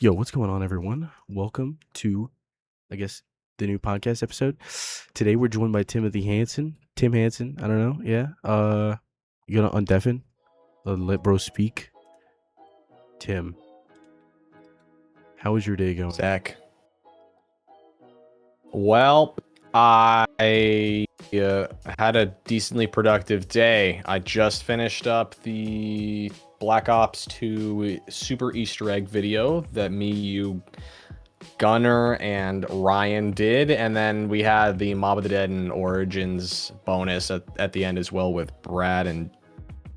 Yo, what's going on, everyone? Welcome to, I guess, the new podcast episode. Today we're joined by Timothy Hansen. Tim Hansen, I don't know. Yeah. You gonna undeafen? Let bro speak. Tim, how was your day going? Zach. Well, I had a decently productive day. I just finished up the Black Ops 2 Super Easter egg video that me, you, Gunner, and Ryan did. And then we had the Mob of the Dead and Origins bonus at the end as well with Brad and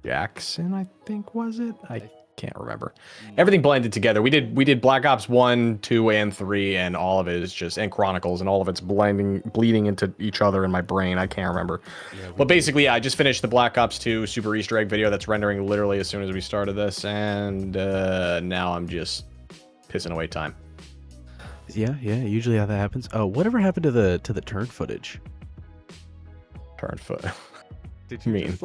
Jackson, I think, was it? I can't remember. Everything blended together. We did Black Ops 1, 2, and 3, and all of it is just, and Chronicles, and all of it's bleeding into each other in my brain. I can't remember. But basically, yeah, I just finished the Black Ops 2 Super Easter egg video that's rendering literally as soon as we started this, and now I'm just pissing away time. Yeah. Usually how that happens. Whatever happened to the turn footage? Turn foot. Did you mean?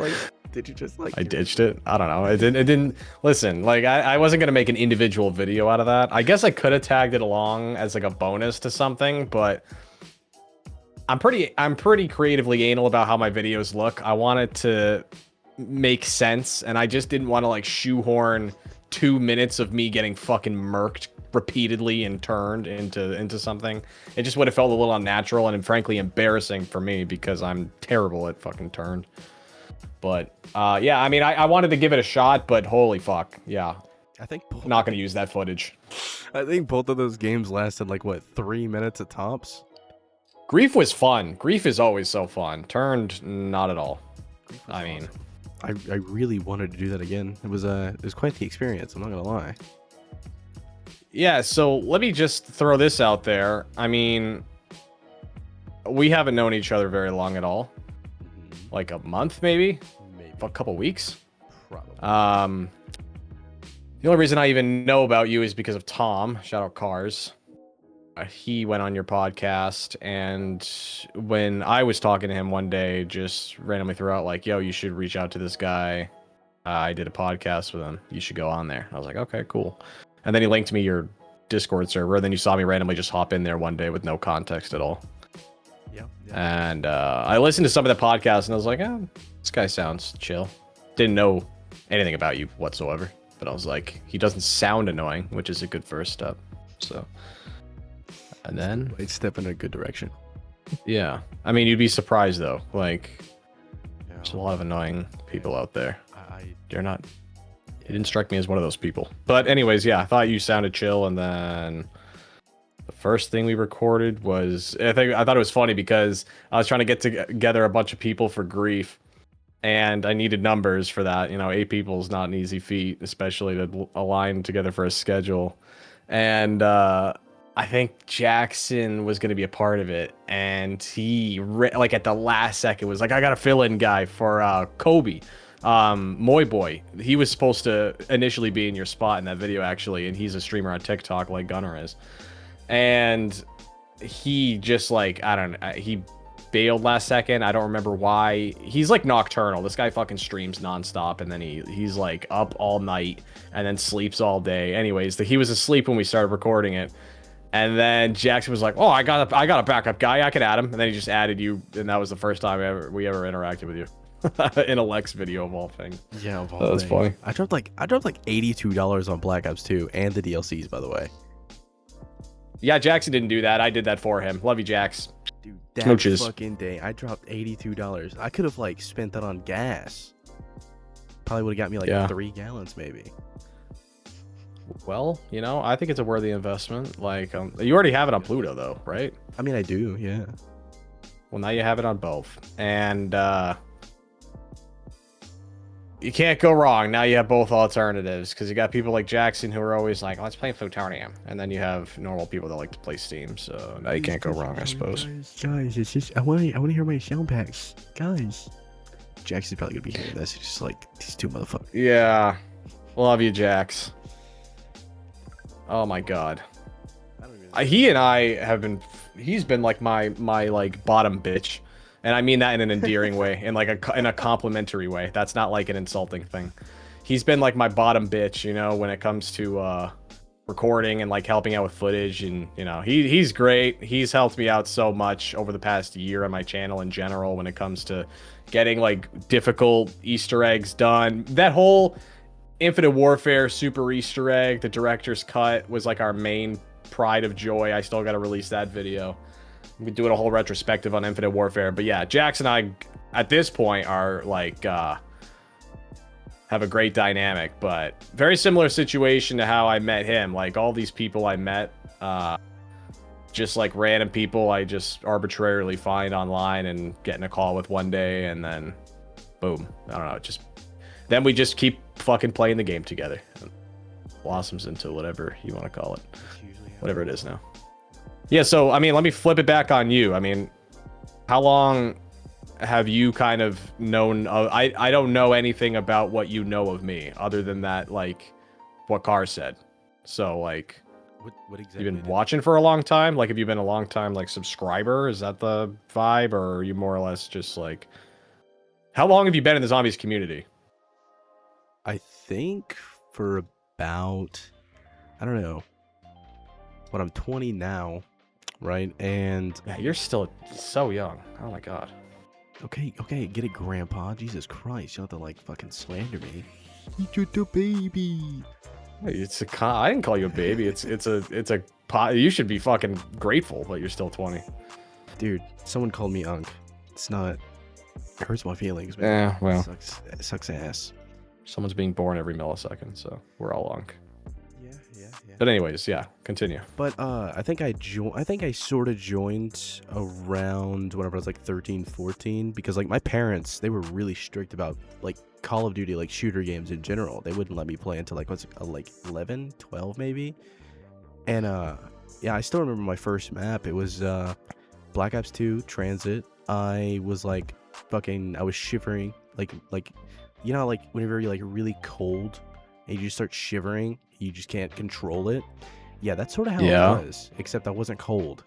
Did you just I ditched it. I don't know. It didn't listen. Like I wasn't gonna make an individual video out of that. I guess I could have tagged it along as like a bonus to something, but I'm pretty creatively anal about how my videos look. I want it to make sense, and I just didn't want to like shoehorn 2 minutes of me getting fucking murked repeatedly and turned into something. It just would have felt a little unnatural and frankly embarrassing for me because I'm terrible at fucking turned. But yeah, I mean, I wanted to give it a shot, but holy fuck, yeah. I think Not gonna use that footage. I think both of those games lasted like what, 3 minutes at tops. Grief was fun. Grief is always so fun. Turned, not at all. I mean, awesome. I really wanted to do that again. It was quite the experience. I'm not gonna lie. yeah. So let me just throw this out there. I mean, we haven't known each other very long at all. Like a month, maybe a couple weeks. Probably. The only reason I even know about you is because of Tom. Shout out Cars. He went on your podcast, and when I was talking to him one day, just randomly threw out like, "Yo, you should reach out to this guy. I did a podcast with him. You should go on there." I was like, "Okay, cool." And then he linked me your Discord server. And then you saw me randomly just hop in there one day with no context at all. Yeah. And I listened to some of the podcasts, and I was like, "Oh, this guy sounds chill." Didn't know anything about you whatsoever, but I was like, he doesn't sound annoying, which is a good first step. So, and then It's step in a good direction. yeah, I mean, you'd be surprised though. Like, there's a lot of annoying people out there. You're not. You didn't strike me as one of those people. But anyways, yeah, I thought you sounded chill, and then the first thing we recorded was I thought it was funny because I was trying to get together a bunch of people for Grief, and I needed numbers for that. You know, 8 people is not an easy feat, especially to align together for a schedule. And I think Jackson was going to be a part of it, and he like at the last second was like, "I got a fill-in guy for Kobe." Moy Boy, he was supposed to initially be in your spot in that video actually, and he's a streamer on TikTok like Gunner is. And he just like, I don't know, he bailed last second. I don't remember why. He's like nocturnal. This guy fucking streams nonstop, and then he's like up all night and then sleeps all day. Anyways, he was asleep when we started recording it. And then Jackson was like, "Oh, I got a backup guy. I could add him." And then he just added you, and that was the first time we ever interacted with you in a Lex video of all things. Yeah, of all That's things. funny. I dropped like $82 on Black Ops 2 and the DLCs, by the way. Yeah, Jackson didn't do that. I did that for him. Love you, Jax. Dude, that Smooches. fucking day, I dropped $82. I could have like spent that on gas. Probably would have got me like 3 gallons, maybe. Well, you know, I think it's a worthy investment. Like, you already have it on Pluto, though, right? I mean, I do, yeah. Well, now you have it on both, and you can't go wrong. Now you have both alternatives because you got people like Jackson who are always like, "Let's play Plutonium," and then you have normal people that like to play Steam. So now you can't go wrong, I suppose. Guys, it's just I want to hear my sound packs, guys. Jackson's probably gonna be hearing this. He's just like these two motherfuckers. Yeah, love you, Jax. Oh my god. He and I have been. He's been like my like bottom bitch, and I mean that in an endearing way, in like in a complimentary way. That's not like an insulting thing. He's been like my bottom bitch, you know, when it comes to recording and like helping out with footage, and you know, he's great. He's helped me out so much over the past year on my channel in general when it comes to getting like difficult Easter eggs done. That whole Infinite Warfare super Easter egg, the director's cut, was like our main pride of joy. I still got to release that video. We're doing a whole retrospective on Infinite Warfare. But yeah, Jax and I at this point are like have a great dynamic, but very similar situation to how I met him. Like all these people I met, just like random people I just arbitrarily find online and get in a call with one day, and then boom, I don't know, just then we just keep fucking playing the game together. It blossoms into whatever you want to call it, whatever it is now. Yeah, so I mean, let me flip it back on you. I mean, how long have you kind of known I don't know anything about what you know of me other than that, like what Carr said. So like what exactly you've been watching for a long time? Like, have you been a long time like subscriber? Is that the vibe, or are you more or less just like, how long have you been in the zombies community? I think for about, I don't know, but I'm 20 now, right? And yeah, you're still so young. Oh my god. Okay, get it, Grandpa. Jesus Christ, you don't have to like fucking slander me. You're the baby. It's a I didn't call you a baby. It's a pot. You should be fucking grateful that you're still 20. Dude, someone called me Unk. It's not. It hurts my feelings, man. Yeah, well, it sucks ass. Someone's being born every millisecond, so we're all Unk. Yeah. But anyways, yeah, continue. But I think I sort of joined around whenever I was like 13, 14, because like my parents, they were really strict about like Call of Duty, like shooter games in general. They wouldn't let me play until like like 11, 12 maybe. And yeah, I still remember my first map. It was Black Ops 2 Transit. I was like I was shivering, like you know, like whenever you're like really cold and you just start shivering, you just can't control it. Yeah, that's sort of how it was, except I wasn't cold,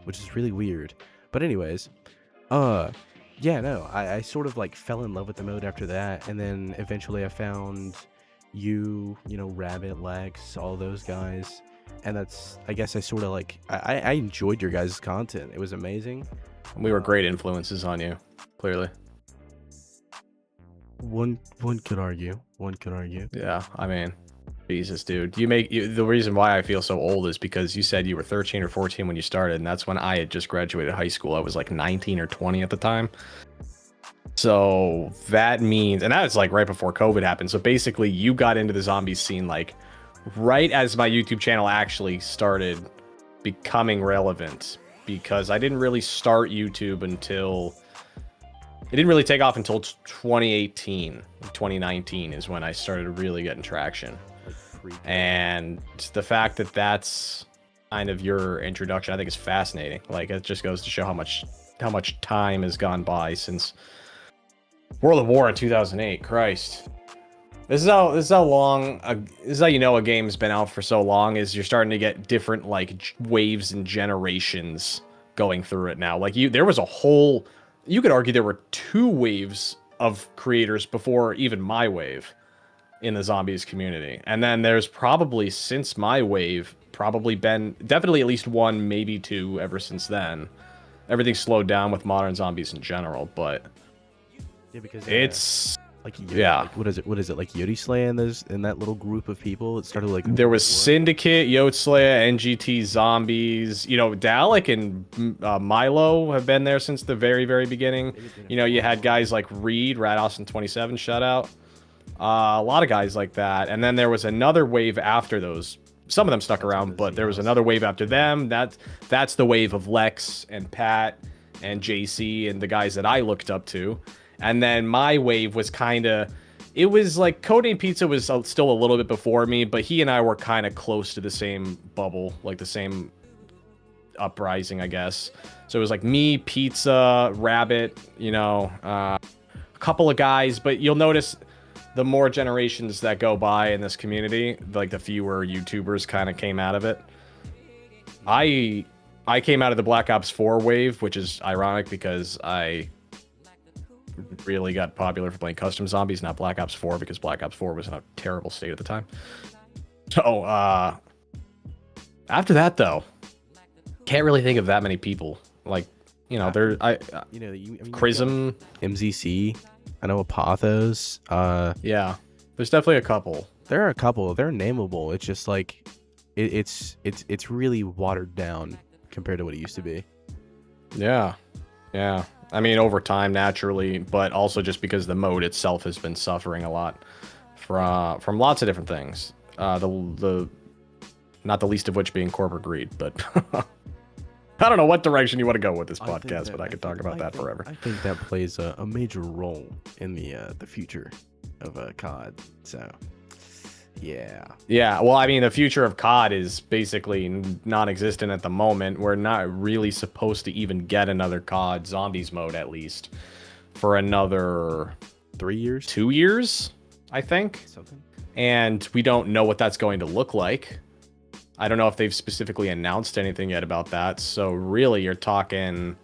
which is really weird. But anyways, yeah, no, I sort of like fell in love with the mode after that, and then eventually I found you know, Rabbit, Lex, all those guys, and that's, I guess I sort of like, I enjoyed your guys' content. It was amazing. We were great influences on you, clearly. One could argue. Yeah, I mean, Jesus, dude. The reason why I feel so old is because you said you were 13 or 14 when you started, and that's when I had just graduated high school. I was like 19 or 20 at the time. So that means, and that was like right before COVID happened. So basically you got into the zombie scene like right as my YouTube channel actually started becoming relevant, because I didn't really start YouTube until, it didn't really take off until 2018. 2019 is when I started really getting traction. And the fact that that's kind of your introduction, I think, is fascinating. Like, it just goes to show how much time has gone by since World of War in 2008. Christ. This is how you know a game's been out for so long, is you're starting to get different like waves and generations going through it now. Like there was a whole, you could argue there were 2 waves of creators before even my wave in the zombies community. And then there's probably, since my wave, probably been definitely at least 1, maybe 2 ever since then. Everything's slowed down with modern zombies in general, but yeah, because it's like, yeah, like, what is it like Yodi Slay in that little group of people? It started like, there was Syndicate, Yotslaya, NGT Zombies, you know, Dalek and Milo have been there since the very, very beginning. You know, you had guys like Reed, Rat Austin 27, shout out. A lot of guys like that. And then there was another wave after those. Some of them stuck around, but there was another wave after them. That's the wave of Lex and Pat and JC and the guys that I looked up to. And then my wave was kind of, it was like Codename Pizza was still a little bit before me, but he and I were kind of close to the same bubble, like the same uprising, I guess. So it was like me, Pizza, Rabbit, you know, a couple of guys. But you'll notice the more generations that go by in this community, like the fewer YouTubers kind of came out of it. I came out of the Black Ops 4 wave, which is ironic because I really got popular for playing custom zombies, not Black Ops 4, because Black Ops 4 was in a terrible state at the time. So After that, though, can't really think of that many people. Like, there, Chrism, MZC. I know Apothos. Yeah, there's definitely a couple. There are a couple. They're nameable. It's just like, it's really watered down compared to what it used to be. Yeah. I mean, over time, naturally, but also just because the mode itself has been suffering a lot from lots of different things. The not the least of which being corporate greed, but I don't know what direction you want to go with this podcast, but I could talk about that forever. I think that plays a major role in the future of COD. So, yeah. Yeah, well, I mean, the future of COD is basically non-existent at the moment. We're not really supposed to even get another COD Zombies mode, at least, for another 3 years? 2 years, I think. Something. And we don't know what that's going to look like. I don't know if they've specifically announced anything yet about that. So really, you're talking,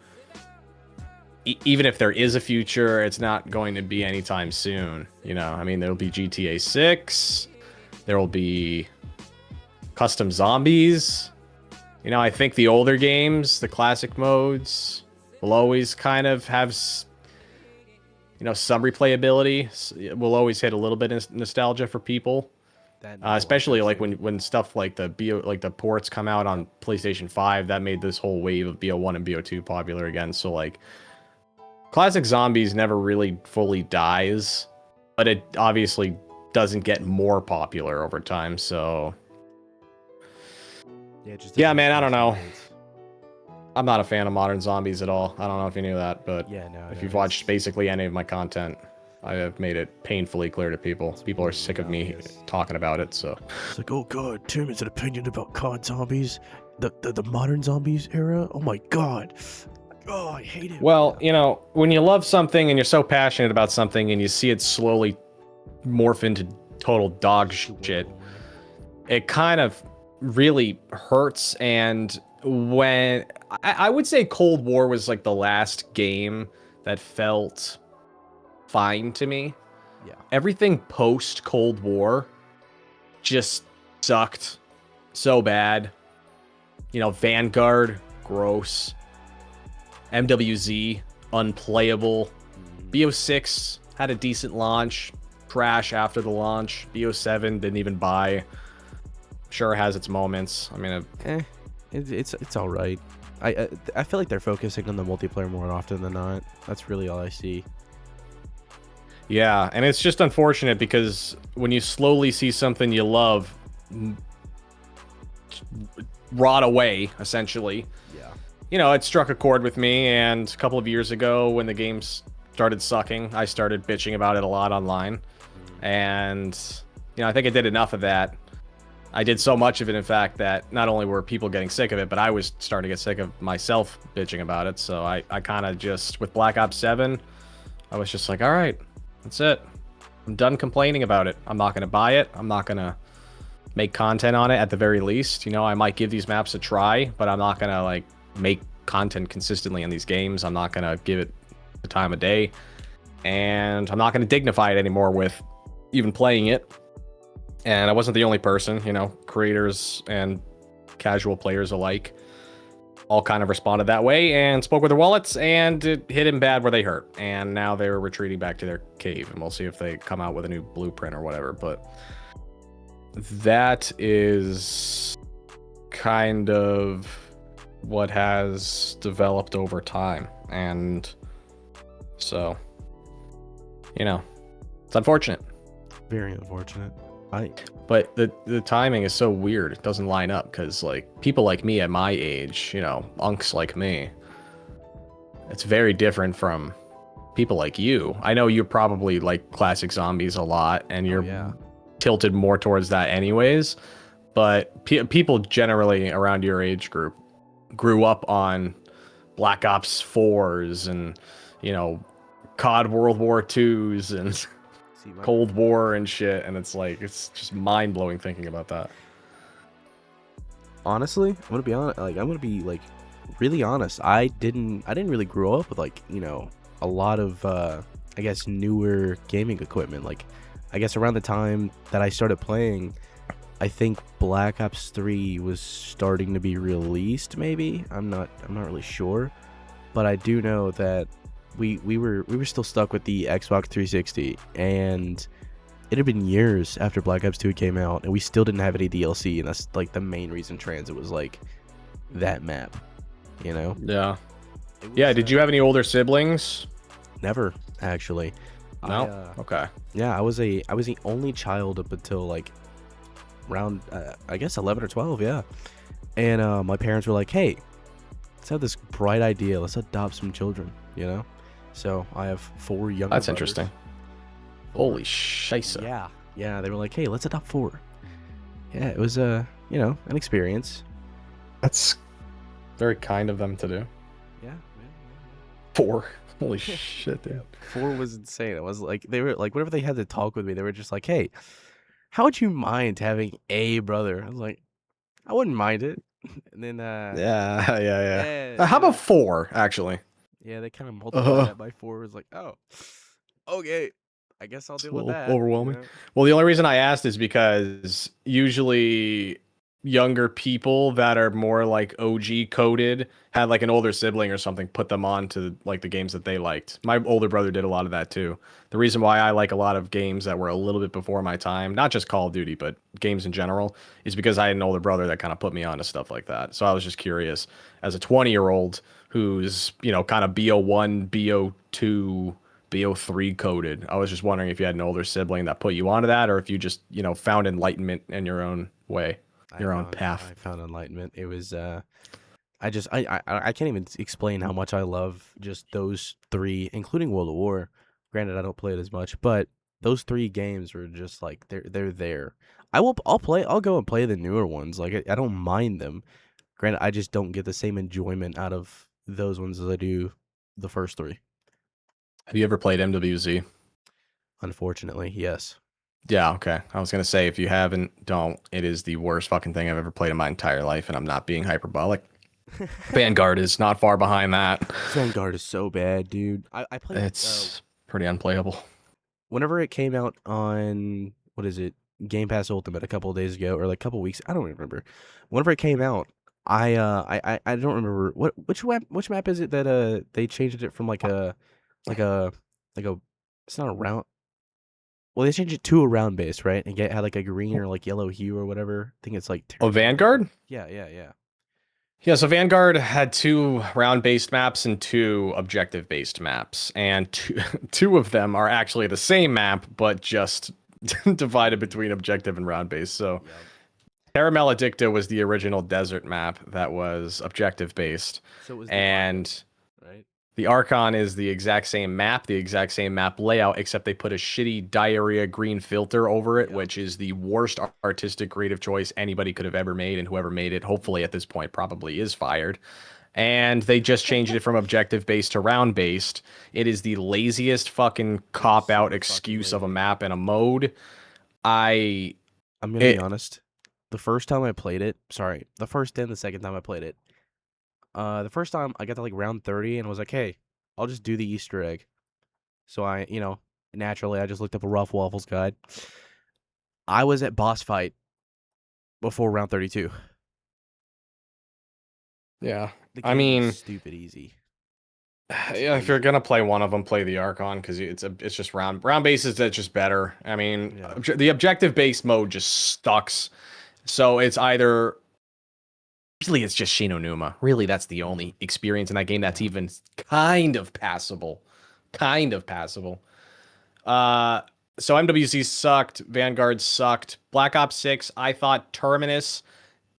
even if there is a future, it's not going to be anytime soon. I mean, there'll be GTA 6. There will be custom zombies. I think the older games, the classic modes, will always kind of have, some replayability. Will always hit a little bit of nostalgia for people. Especially like when stuff like the ports come out on PlayStation 5, that made this whole wave of BO1 and BO2 popular again. So like, classic zombies never really fully dies, but it obviously doesn't get more popular over time. So yeah, man, I don't know. I'm not a fan of modern zombies at all. I don't know if you knew that, but if you've watched basically any of my content, I have made it painfully clear to people. People are sick of me talking about it, so. It's like, oh god, Tim has an opinion about COD zombies, the modern zombies era. Oh my god, oh, I hate it. Well, when you love something and you're so passionate about something and you see it slowly morph into total dog shit, it kind of really hurts. And when I would say Cold War was like the last game that felt fine to me. Yeah. Everything post Cold War just sucked so bad. Vanguard, gross. MWZ, unplayable. BO6 had a decent launch. Crash after the launch. BO7 didn't even buy. Sure has its moments. I mean, it's all right. I feel like they're focusing on the multiplayer more often than not. That's really all I see. Yeah, and it's just unfortunate because when you slowly see something you love rot away, essentially. Yeah. It struck a chord with me, and a couple of years ago when the games started sucking, I started bitching about it a lot online. And, I think I did enough of that. I did so much of it, in fact, that not only were people getting sick of it, but I was starting to get sick of myself bitching about it. So I kind of just, with Black Ops 7, I was just like, all right, that's it. I'm done complaining about it. I'm not going to buy it. I'm not going to make content on it at the very least. I might give these maps a try, but I'm not going to like make content consistently in these games. I'm not going to give it the time of day. And I'm not going to dignify it anymore with even playing it. And I wasn't the only person, creators and casual players alike all kind of responded that way and spoke with their wallets, and it hit him bad where they hurt. And now they're retreating back to their cave, and we'll see if they come out with a new blueprint or whatever. But that is kind of what has developed over time. And so, it's unfortunate. Very unfortunate. But the timing is so weird. It doesn't line up because like people like me at my age, unks like me, it's very different from people like you. I know you probably like classic zombies a lot, and you're tilted more towards that anyways. But people generally around your age group grew up on Black Ops 4s and COD World War 2s and Cold War and shit, and it's like, it's just mind-blowing thinking about that. Honestly, I'm gonna be honest. I'm gonna be really honest. I didn't really grow up with a lot of I guess newer gaming equipment. I guess around the time that I started playing, I think Black Ops 3 was starting to be released. Maybe I'm not really sure, but I do know that we were still stuck with the Xbox 360, and it had been years after Black Ops 2 came out, and we still didn't have any DLC, and that's like the main reason Transit was like that map, you know? Yeah. Was, yeah. Did you have any older siblings? Never, actually. No. Okay. Yeah, I was the only child up until like around I guess 11 or 12. Yeah, and my parents were like, "Hey, let's have this bright idea. Let's adopt some children." You know, so I have 4 younger. That's brothers. interesting. Holy shisa. Yeah. They were like, "Hey, let's adopt 4." Yeah, it was an experience. That's very kind of them to do. Yeah. 4. Holy shit, dude. 4 was insane. It was like they were like whenever they had to talk with me, they were just like, "Hey, how would you mind having a brother?" I was like, "I wouldn't mind it." And then Yeah. How about 4 actually? Yeah, they kind of multiplied that by 4. It was like, "Oh, okay, I guess I'll deal with that." Overwhelming. You know? Well, the only reason I asked is because usually younger people that are more like OG coded had like an older sibling or something put them on to like the games that they liked. My older brother did a lot of that too. The reason why I like a lot of games that were a little bit before my time, not just Call of Duty, but games in general, is because I had an older brother that kind of put me on to stuff like that. So I was just curious as a 20-year-old who's, kind of BO1, BO2, BO3 coded. I was just wondering if you had an older sibling that put you onto that, or if you just, found enlightenment in your own way, your own path. I found enlightenment. It was I can't even explain how much I love just those 3, including World of War. Granted, I don't play it as much, but those 3 games were just like they're there. I'll go and play the newer ones. Like I don't mind them. Granted, I just don't get the same enjoyment out of those ones as I do the first 3. Have you ever played MWZ? Unfortunately, yes. Yeah, okay. I was going to say, if you haven't, don't. It is the worst fucking thing I've ever played in my entire life, and I'm not being hyperbolic. Vanguard is not far behind that. Vanguard is so bad, dude. I played It's pretty unplayable. Whenever it came out on, what is it, Game Pass Ultimate a couple of days ago, or like a couple of weeks, I don't remember. Whenever it came out, I don't remember which map is it that they changed it from like a it's not a round. Well, they changed it to a round base, right? And had like a green or like yellow hue or whatever. I think it's like Vanguard? Yeah. Yeah, so Vanguard had 2 round-based maps and 2 objective-based maps, and two of them are actually the same map, but just divided between objective and round-based. So Terra Maledicta was the original desert map that was objective-based, So it was and right? the Archon is the exact same map layout, except they put a shitty diarrhea green filter over it, which is the worst artistic creative choice anybody could have ever made, and whoever made it, hopefully at this point, probably is fired. And they just changed it from objective-based to round-based. It is the laziest fucking cop-out excuse of a map and a mode. I'm gonna be honest. The first time I played it, the first and the second time I played it, the first time I got to like round 30 and was like, "Hey, I'll just do the Easter egg." So I, naturally I just looked up a Rough Waffles guide. I was at boss fight before round 32. Yeah. The game is stupid easy. Yeah, if you're gonna play one of them, play the Archon because it's just round bases that's just better. I mean, the objective based mode just sucks. So it's either really it's just Shi No Numa. Really, that's the only experience in that game that's even kind of passable. So MWC sucked. Vanguard sucked. Black Ops 6, I thought Terminus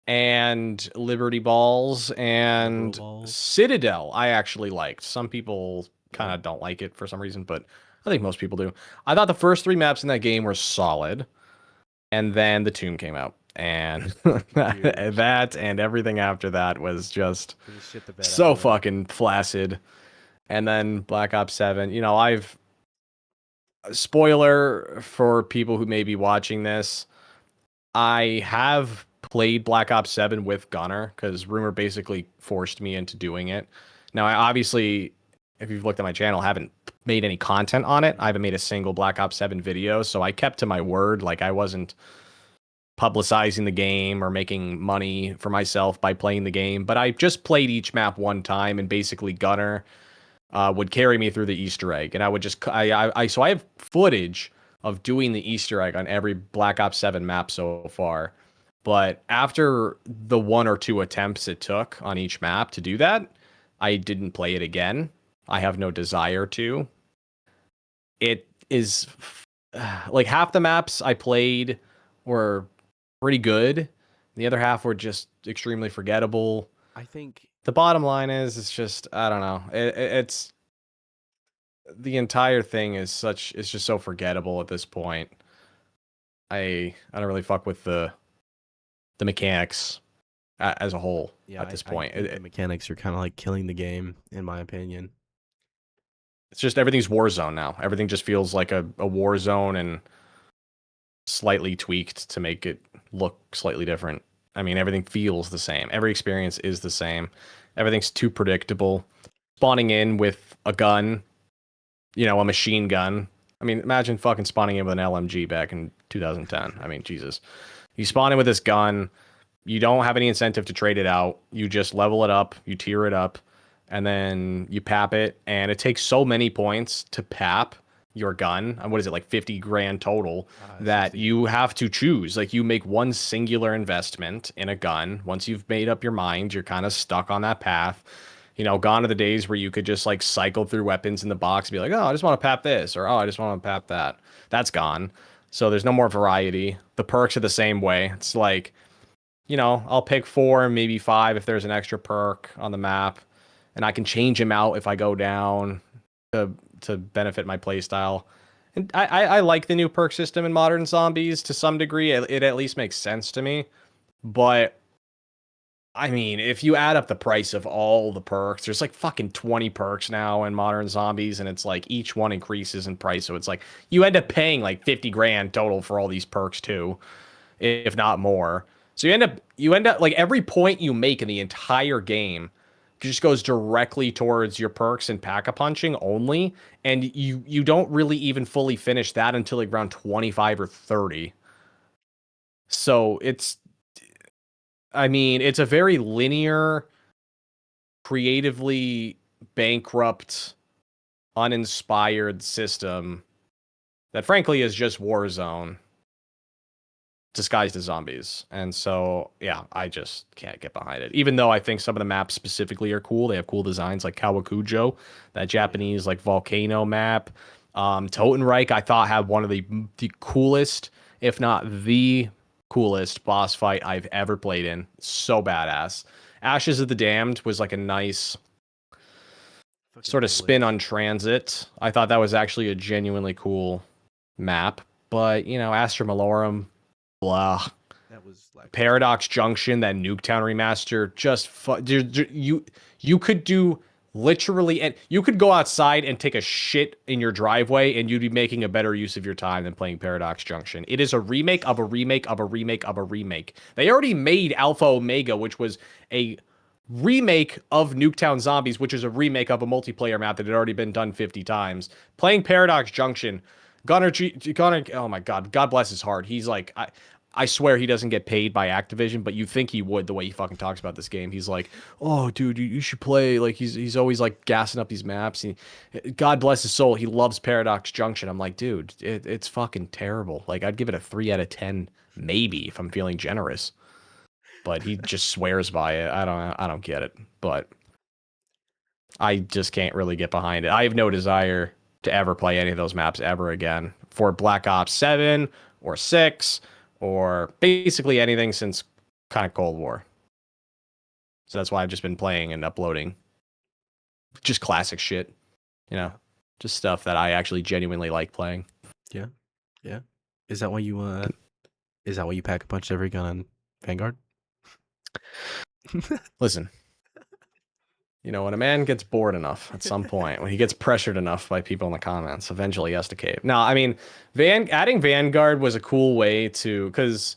and Liberty Balls and Citadel I actually liked. Some people kind of don't like it for some reason, but I think most people do. I thought the first 3 maps in that game were solid, and then the Tomb came out, and that and everything after that was just so fucking flaccid. And then Black Ops 7, I've spoiler for people who may be watching this, I have played Black Ops 7 with Gunner because Rumor basically forced me into doing it. Now, I obviously, if you've looked at my channel, haven't made any content on it. I haven't made a single Black Ops 7 video, so I kept to my word. Like, I wasn't publicizing the game or making money for myself by playing the game, but I just played each map one time, and basically Gunner would carry me through the Easter egg, and I would just so I have footage of doing the Easter egg on every Black Ops 7 map so far. But after the 1 or 2 attempts it took on each map to do that, I didn't play it again. I have no desire to. It is like half the maps I played were pretty good. The other half were just extremely forgettable. I think the bottom line is, it's just, I don't know. It's the entire thing is just so forgettable at this point. I don't really fuck with the mechanics as a whole at this point. The mechanics are kind of like killing the game, in my opinion. It's just everything's Warzone now. Everything just feels like a Warzone and slightly tweaked to make it look slightly different. I mean, everything feels the same. Every experience is the same. Everything's too predictable. Spawning in with a gun, a machine gun. I mean, imagine fucking spawning in with an LMG back in 2010. I mean, Jesus. You spawn in with this gun. You don't have any incentive to trade it out. You just level it up. You tier it up. And then you pap it. And it takes so many points to pap your gun. What is it, like 50 grand total, that you have to choose. Like, you make one singular investment in a gun. Once you've made up your mind, you're kind of stuck on that path. Gone are the days where you could just like cycle through weapons in the box and be like, oh, I just want to pap this, or oh, I just want to pap that. That's gone. So there's no more variety. The perks are the same way. It's like, I'll pick 4, maybe 5 if there's an extra perk on the map, and I can change them out if I go down to benefit my playstyle. And I like the new perk system in Modern Zombies to some degree. It at least makes sense to me. But I mean, if you add up the price of all the perks, there's like fucking 20 perks now in Modern Zombies, and it's like each one increases in price. So it's like you end up paying like 50 grand total for all these perks too, if not more. So you end up like every point you make in the entire game just goes directly towards your perks and pack-a-punching only, and you don't really even fully finish that until like around 25 or 30. So it's a very linear, creatively bankrupt, uninspired system that frankly is just Warzone disguised as zombies. And so, yeah, I just can't get behind it. Even though I think some of the maps specifically are cool. They have cool designs like Kawakujo, that Japanese like volcano map. Totenreich, I thought, had one of the coolest, if not the coolest boss fight I've ever played in. So badass. Ashes of the Damned was like a nice sort of spin on Transit. I thought that was actually a genuinely cool map. But, Astra Malorum, blah. That was like Paradox Junction, that Nuketown remaster, just you could do literally, and you could go outside and take a shit in your driveway and you'd be making a better use of your time than playing Paradox Junction. It is a remake of a remake of a remake of a remake. They already made Alpha Omega, which was a remake of Nuketown Zombies, which is a remake of a multiplayer map that had already been done 50 times. Playing Paradox Junction, Gunner, oh my God, God bless his heart. He's like, I swear he doesn't get paid by Activision, but you think he would the way he fucking talks about this game. He's like, oh, dude, you should play. Like, he's always like gassing up these maps. God bless his soul, he loves Paradox Junction. I'm like, dude, it's fucking terrible. Like, I'd give it a 3 out of 10, maybe, if I'm feeling generous. But he just swears by it. I don't get it. But I just can't really get behind it. I have no desire to ever play any of those maps ever again for Black Ops 7 or 6 or basically anything since kind of Cold War. So that's why I've just been playing and uploading just classic shit, just stuff that I actually genuinely like playing. Yeah. Yeah. Is that why you pack a punch every gun on Vanguard? Listen, when a man gets bored enough at some point, when he gets pressured enough by people in the comments, eventually he has to cave. No, I mean, adding Vanguard was a cool way to, because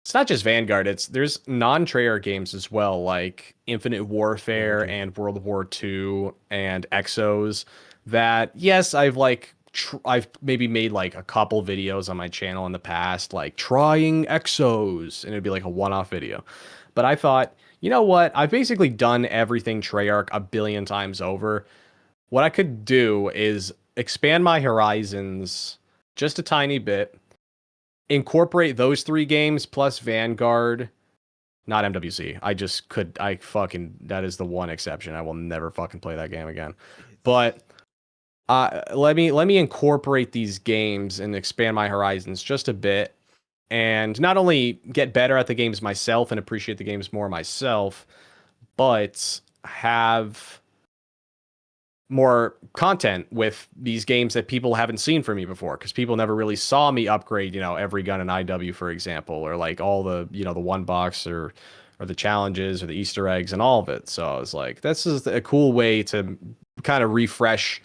it's not just Vanguard, there's non-Treyarch games as well, like Infinite Warfare and World War II and Exos, that, yes, I've like I've maybe made like a couple videos on my channel in the past, like trying Exos, and it'd be like a one-off video. But I thought, you know what? I've basically done everything Treyarch a billion times over. What I could do is expand my horizons just a tiny bit, incorporate those 3 games plus Vanguard, not MWC. That is the one exception. I will never fucking play that game again. But let me incorporate these games and expand my horizons just a bit, and not only get better at the games myself and appreciate the games more myself, but have more content with these games that people haven't seen from me before, because people never really saw me upgrade, every gun in IW, for example, or like all the, the one box or the challenges or the Easter eggs and all of it. So I was like, this is a cool way to kind of refresh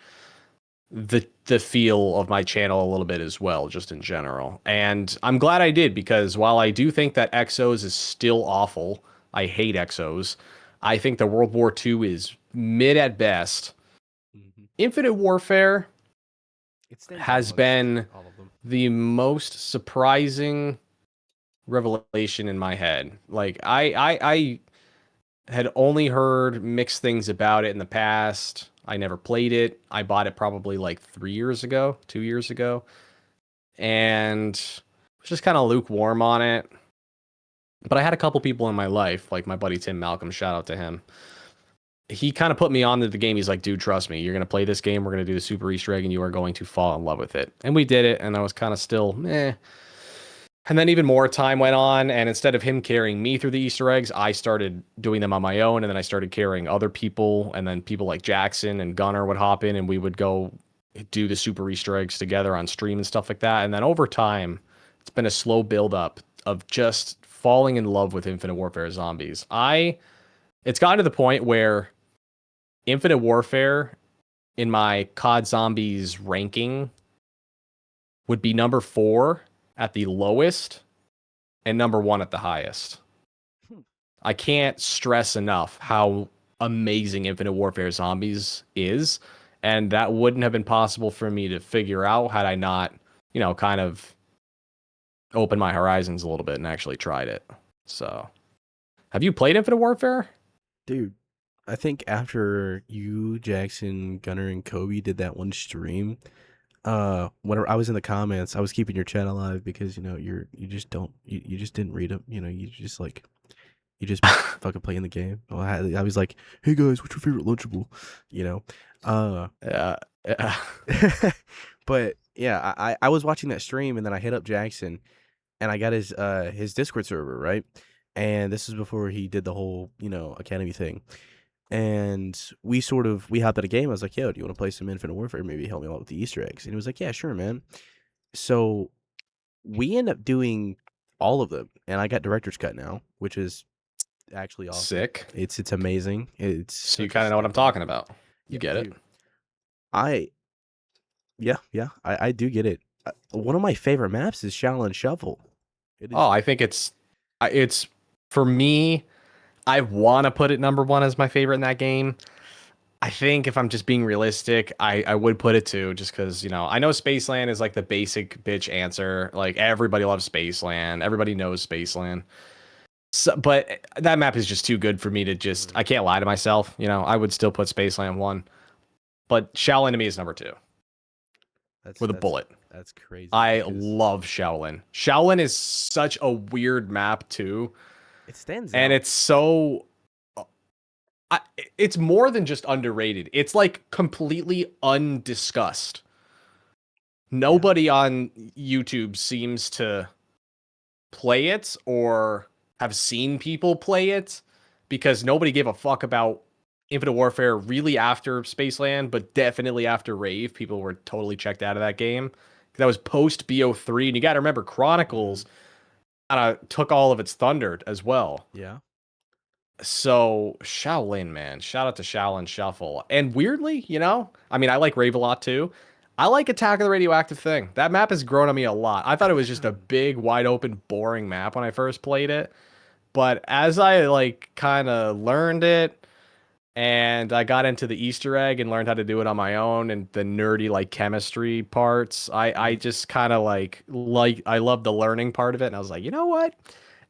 the feel of my channel a little bit as well, just in general. And I'm glad I did, because while I do think that Exos is still awful, I hate Exos, I think the World War II is mid at best. Infinite Warfare has been the most surprising revelation in my head. Like I had only heard mixed things about it in the past. I never played it. I bought it probably like 2 years ago, and was just kind of lukewarm on it. But I had a couple people in my life, like my buddy Tim Malcolm, shout out to him. He kind of put me onto the game. He's like, dude, trust me, you're going to play this game. We're going to do the super Easter egg and you are going to fall in love with it. And we did it. And I was kind of still, meh. And then even more time went on. And instead of him carrying me through the Easter eggs, I started doing them on my own. And then I started carrying other people. And then people like Jackson and Gunner would hop in and we would go do the super Easter eggs together on stream and stuff like that. And then over time, it's been a slow build up of just falling in love with Infinite Warfare Zombies. It's gotten to the point where Infinite Warfare in my COD Zombies ranking would be number 4 at the lowest and number 1 at the highest. I can't stress enough how amazing Infinite Warfare Zombies is, and that wouldn't have been possible for me to figure out had I not, kind of opened my horizons a little bit and actually tried it. So, have you played Infinite Warfare? Dude, I think after you, Jackson, Gunner, and Kobe did that one stream, whenever I was in the comments, I was keeping your chat alive because you just didn't read them. You just fucking playing the game. Well, I was like, hey guys, what's your favorite Lunchable? Yeah. But yeah, I was watching that stream and then I hit up Jackson, and I got his Discord server, right? And this is before he did the whole Academy thing. And we hopped out of game. I was like, yo, do you want to play some Infinite Warfare? Maybe help me out with the Easter eggs. And he was like, yeah, sure, man. So we end up doing all of them. And I got director's cut now, which is actually awesome. Sick. It's amazing. So you kind of know what I'm talking about. You get it. I do get it. One of my favorite maps is Shaolin Shuffle. I think it's for me, I want to put it number 1 as my favorite in that game. I think if I'm just being realistic, I would put it 2, just because, I know Spaceland is like the basic bitch answer. Like everybody loves Spaceland. Everybody knows Spaceland. So, but that map is just too good for me to just, I can't lie to myself. I would still put Spaceland 1, but Shaolin to me is number 2. With a bullet. That's crazy. I love Shaolin. Shaolin is such a weird map too. It stands and out. It's so it's more than just underrated. It's like completely undiscussed. Nobody on YouTube seems to play it or have seen people play it, because nobody gave a fuck about Infinite Warfare really after Spaceland, but definitely after Rave. People were totally checked out of that game. That was post BO3, and you got to remember Chronicles kind of took all of its thunder as well. Yeah. So Shaolin, man, shout out to Shaolin Shuffle. And weirdly, I mean, I like Rave a lot too. I like Attack of the Radioactive Thing. That map has grown on me a lot. I thought it was just a big, wide open, boring map when I first played it. But as I kind of learned it and I got into the Easter egg and learned how to do it on my own, and the nerdy like chemistry parts. I just kind of like I love the learning part of it, and I was like, you know what?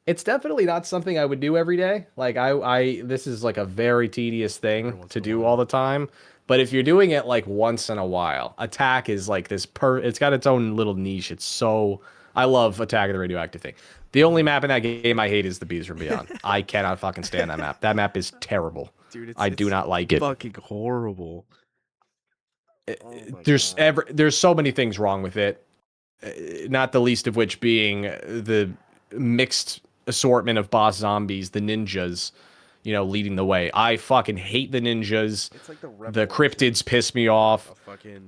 It's definitely not something I would do every day. Like I this is like a very tedious Every thing once to in a do while. all the time. But if you're doing it like once in a while, Attack is like it's got its own little niche. It's so I love Attack of the Radioactive Thing. The only map in that game I hate is the Bees from Beyond. I cannot fucking stand that map. That map is terrible. Dude, I do it's not like it. fucking horrible. Oh my There's god. there's so many things wrong with it. Not the least of which being the mixed assortment of boss zombies, the ninjas, leading the way. I fucking hate the ninjas. It's like The cryptids piss me off. a fucking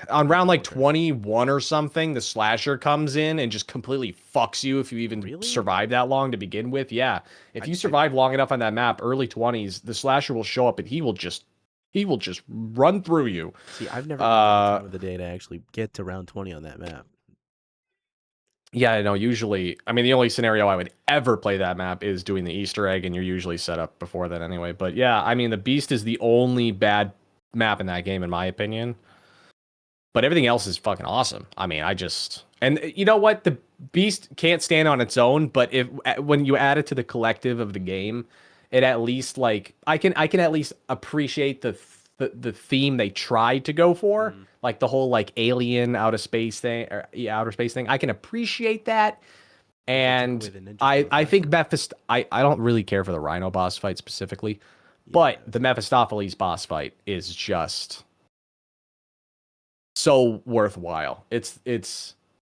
On round like Okay. 21 or something, the slasher comes in and just completely fucks you if you even Really? survive that long to begin with. Yeah. If you I- survive long enough on that map, early 20s, the slasher will show up and he will just run through you. See, I've never had the time of the day to actually get to round 20 on that map. Yeah, I know. Usually, I mean, the only scenario I would ever play that map is doing the Easter egg, and you're usually set up before that anyway. But yeah, I mean, the Beast is the only bad map in that game, in my opinion. But everything else is fucking awesome. I mean, and you know what? The Beast can't stand on its own, but when you add it to the collective of the game, it at least like I can at least appreciate the theme they tried to go for, like the whole like alien outer space thing, or outer space thing. I can appreciate that, and away the ninja I think I don't really care for the Rhino boss fight specifically, but the Mephistopheles boss fight is just so worthwhile.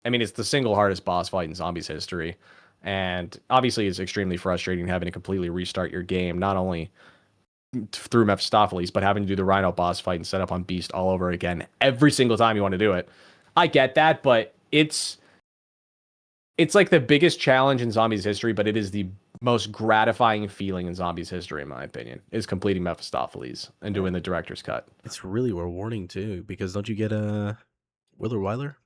I mean, it's the single hardest boss fight in Zombies history, and obviously it's extremely frustrating having to completely restart your game, not only through Mephistopheles, but having to do the Rhino boss fight and set up on Beast all over again every single time you want to do it. I get that, but it's like the biggest challenge in Zombies history, but it is the most gratifying feeling in Zombies history, in my opinion, is completing Mephistopheles and doing the director's cut. It's really rewarding too, because don't you get a Willard Weiler?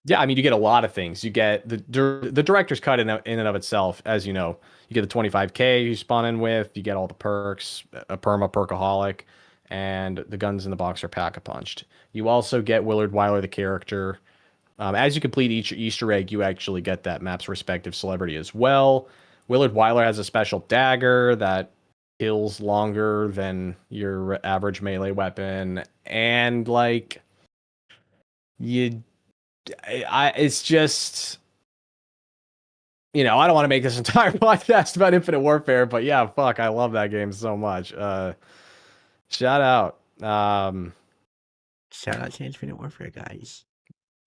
Yeah, I mean, you get a lot of things. You get the director's cut in and of itself, as you know. You get the 25K you spawn in with. You get all the perks, a perkaholic, and the guns in the box are pack-a-punched. You also get Willard Weiler, the character. As you complete each Easter egg, you actually get that map's respective celebrity as well. Willard Weiler has a special dagger that kills longer than your average melee weapon, and like it's just, I don't want to make this entire podcast about Infinite Warfare, but yeah, fuck, I love that game so much. Shout out. Shout out to Infinite Warfare, guys.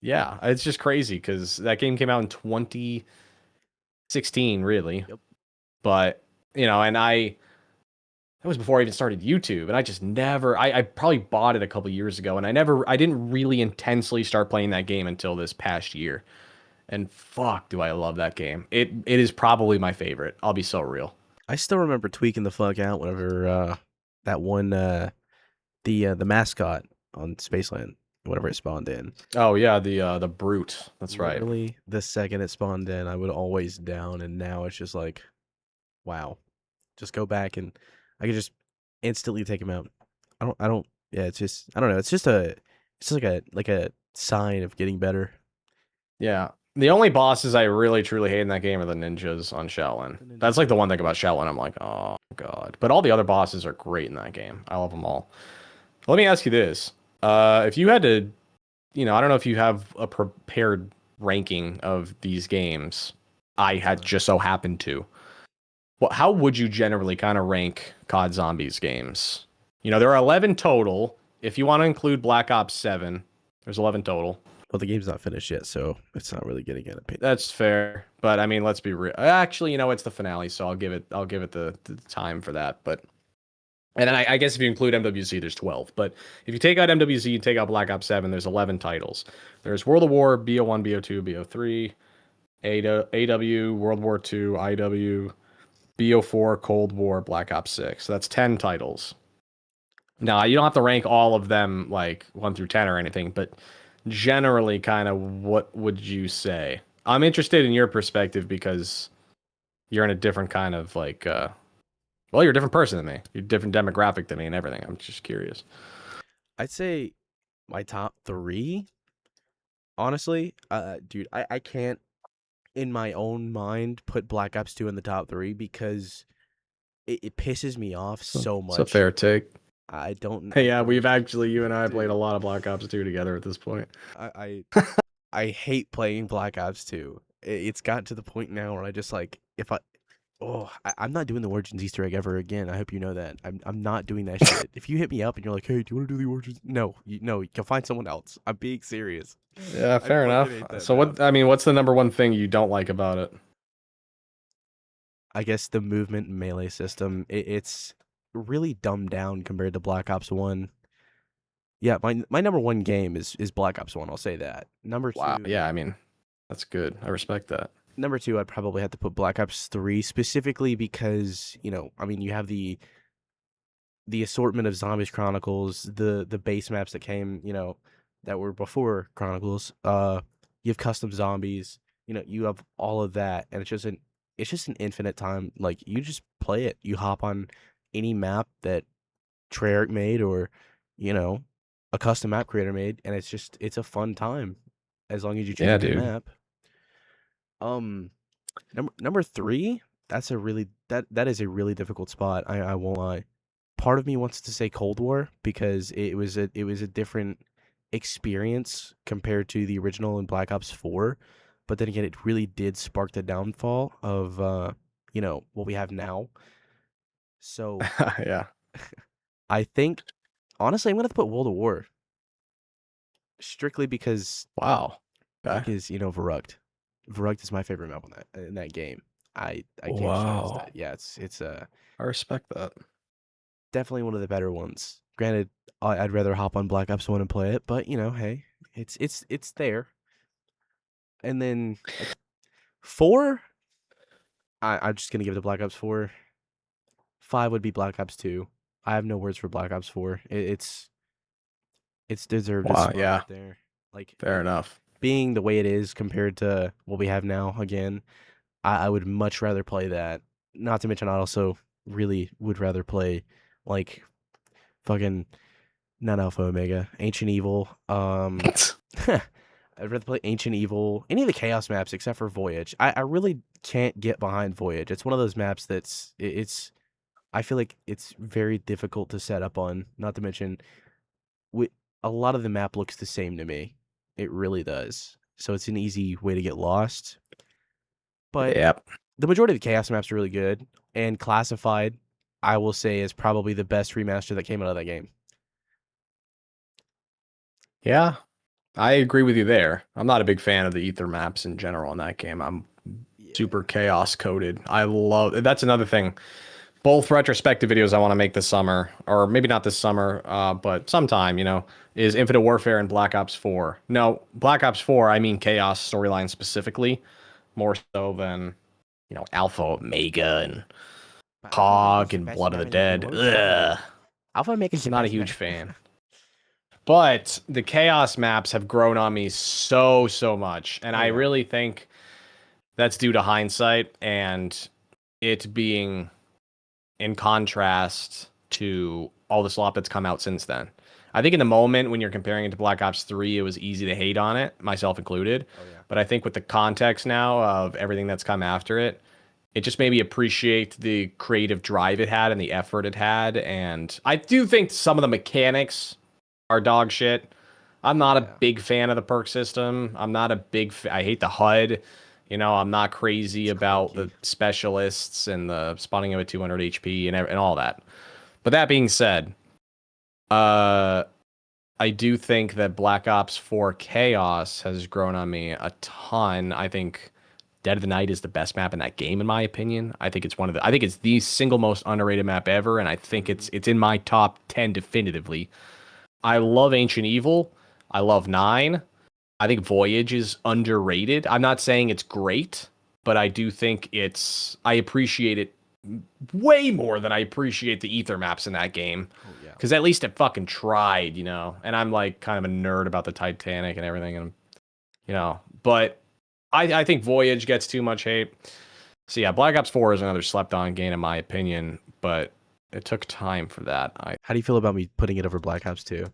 Yeah, it's just crazy because that game came out in 2016, really. Yep. But, and that was before I even started YouTube, and I just never, I probably bought it a couple years ago, and I didn't really intensely start playing that game until this past year. And fuck, do I love that game. It is probably my favorite. I'll be so real. I still remember tweaking the fuck out whenever that one the mascot on Spaceland, whatever it spawned in. Oh yeah, the brute. That's right. Literally, the second it spawned in, I would always down, and now it's just like, wow. Just go back and I could just instantly take him out. Yeah, it's just, I don't know. It's just like a sign of getting better. Yeah. The only bosses I really truly hate in that game are the ninjas on Shaolin. That's like the one thing about Shaolin. I'm like, oh god. But all the other bosses are great in that game. I love them all. Let me ask you this: if you had to, I don't know if you have a prepared ranking of these games. I had just so happened to. Well, how would you generally kind of rank COD Zombies games? There are 11 total. If you want to include Black Ops 7, there's 11 total. Well, the game's not finished yet, so it's not really getting an opinion. That's fair, but I mean, let's be real. Actually, it's the finale, so I'll give it the time for that. But and then I guess if you include MWC, there's 12. But if you take out MWC and take out Black Ops 7, there's 11 titles. There's World of War, BO1, BO2, BO3, AW, World War II, IW, BO4, Cold War, Black Ops 6. So that's 10 titles. Now, you don't have to rank all of them like 1 through 10 or anything, but generally, kind of what would you say? I'm interested in your perspective because you're in a different kind of like Well, you're a different person than me. You're a different demographic than me and everything. I'm just curious. I'd say my top 3, honestly, dude, I can't in my own mind put Black Ops 2 in the top 3 because it pisses me off so It's a much. fair take. I don't. Hey, I yeah, don't we've actually, you and I dude, played a lot of Black Ops 2 together at this point. I hate playing Black Ops 2. It's gotten to the point now where I just like if I'm not doing the Origins Easter egg ever again. I hope you know that. I'm not doing that shit. If you hit me up and you're like, "Hey, do you want to do the Origins?" No, you can find someone else. I'm being serious. Yeah, I fair fucking enough. hate that So map. what's the number one thing you don't like about it? I guess the movement and melee system. It's really dumbed down compared to Black Ops 1. Yeah, my number 1 game is Black Ops 1. I'll say that. Number Wow. 2. Yeah, I mean, that's good. I respect that. Number 2, I'd probably have to put Black Ops 3 specifically because, I mean, you have the assortment of Zombies Chronicles, the base maps that came, that were before Chronicles. You have custom zombies, you have all of that, and it's just an infinite time. Like you just play it. You hop on any map that Treyarch made or, you know, a custom map creator made, and it's a fun time as long as you choose Yeah, a good dude. map. Um number 3, that is a really difficult spot. I won't lie. Part of me wants to say Cold War because it was a different experience compared to the original in Black Ops 4, but then again it really did spark the downfall of what we have now. So, Yeah. I think honestly I'm going to put World of War strictly because Wow. Okay. Verrucht. Verrucht is my favorite map in that game. I can't stress Wow. that. Yeah, it's I respect that. definitely one of the better ones. Granted, I'd rather hop on Black Ops 1 and play it, but hey, it's there. And then 4, I'm just gonna give it to Black Ops 4. 5 would be Black Ops 2. I have no words for Black Ops 4. It's deserved a Wow. spot Yeah. right there. Like Fair enough. being the way it is compared to what we have now. Again, I would much rather play that. Not to mention, I also really would rather play like fucking not Alpha Omega, Ancient Evil. I'd rather play Ancient Evil, any of the Chaos maps except for Voyage. I really can't get behind Voyage. It's one of those maps it's. I feel like it's very difficult to set up on. Not to mention, a lot of the map looks the same to me. It really does. So it's an easy way to get lost. But Yep. the majority of the Chaos maps are really good, and Classified, I will say, is probably the best remaster that came out of that game. Yeah. I agree with you there. I'm not a big fan of the ether maps in general in that game. I'm super chaos coded. I love that's another thing. Both retrospective videos I want to make this summer, or maybe not this summer, but sometime, is Infinite Warfare and Black Ops 4. No, Black Ops 4, I mean Chaos storyline specifically, more so than, Alpha Omega and But Alpha Omega is Hog the and best Blood of map the in that game. Dead. What are you talking Ugh. about? Alpha Omega is the Not a best huge map. fan. But the Chaos maps have grown on me so, so much. And Oh I yeah. really think that's due to hindsight and it being in contrast to all the slop that's come out since then. I think in the moment when you're comparing it to Black Ops 3, it was easy to hate on it, myself included. Oh yeah. But I think with the context now of everything that's come after it, it just made me appreciate the creative drive it had and the effort it had. And I do think some of the mechanics are dog shit. I'm not a Yeah. big fan of the perk system. I'm not a big I hate the HUD. I'm not crazy It's about clunky. the specialists and the spawning of at 200 HP and all that. But that being said, I do think that Black Ops 4 Chaos has grown on me a ton. I think Dead of the Night is the best map in that game, in my opinion. I think it's the single most underrated map ever, and I think it's in my top 10 definitively. I love Ancient Evil. I love 9. I think Voyage is underrated. I'm not saying it's great, but I do think I appreciate it way more than I appreciate the ether maps in that game. Oh yeah. Because at least it fucking tried, And I'm like kind of a nerd about the Titanic and everything, and but I think Voyage gets too much hate. So yeah, Black Ops 4 is another slept on game in my opinion. but it took time for that. How do you feel about me putting it over Black Ops 2?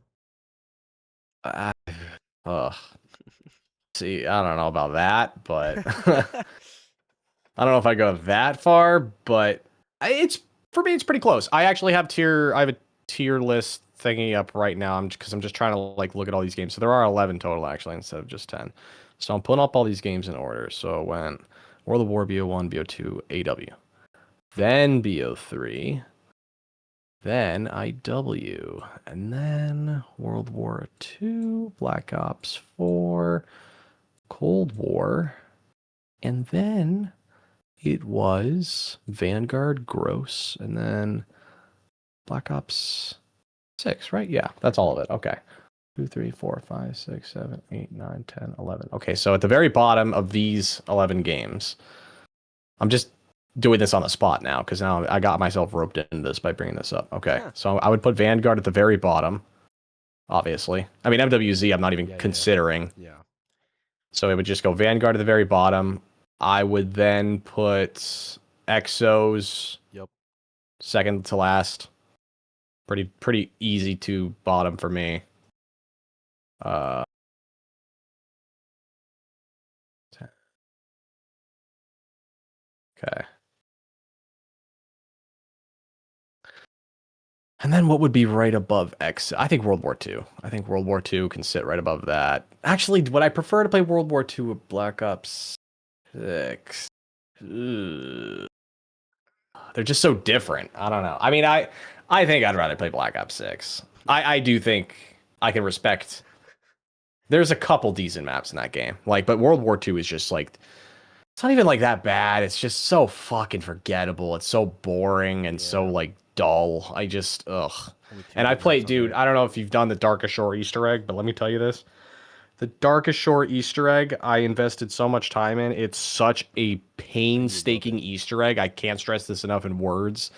See, I don't know about that, but I don't know if I go that far, but it's for me, it's pretty close. I actually have I have a tier list thingy up right now. I'm just trying to like look at all these games. So there are 11 total actually instead of just 10. So I'm putting up all these games in order. So when World of War, BO1, BO2, AW, then BO3, then IW, and then World War II, Black Ops 4, Cold War, and then it was Vanguard, Gross, and then Black Ops 6, right? Yeah, that's all of it. Okay. 2, 3, 4, 5, 6, 7, 8, 9, 10, 11. Okay, so at the very bottom of these 11 games, I'm just doing this on the spot now because now I got myself roped into this by bringing this up. Okay, so I would put Vanguard at the very bottom, obviously. I mean, MWZ, I'm not even considering. Yeah. So it would just go Vanguard at the very bottom. I would then put Exos. Yep. Second to last. Pretty easy to bottom for me. Okay. And then what would be right above X? I think World War II. I think World War II can sit right above that. Actually, would I prefer to play World War II with Black Ops 6? Ugh. They're just so different. I don't know. I mean, I think I'd rather play Black Ops 6. I do think I can respect. There's a couple decent maps in that game. But World War II is just like, it's not even like that bad. It's just so fucking forgettable. It's so boring and so like dull. I just ugh. And I played, dude. I don't know if you've done the Darkest Shore Easter egg, but let me tell you this: the Darkest Shore Easter egg, I invested so much time in. It's such a painstaking Easter egg. I can't stress this enough in words.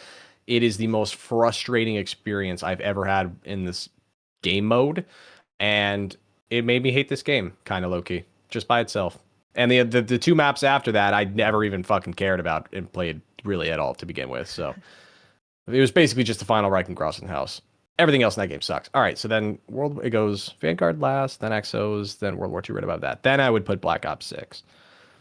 It is the most frustrating experience I've ever had in this game mode, and it made me hate this game, kind of low-key, just by itself. And the two maps after that, I never even fucking cared about and played really at all to begin with. So it was basically just the final Reich and Crossing House. Everything else in that game sucks. All right, so then it goes Vanguard last, then Exos, then World War II right above that. Then I would put Black Ops 6.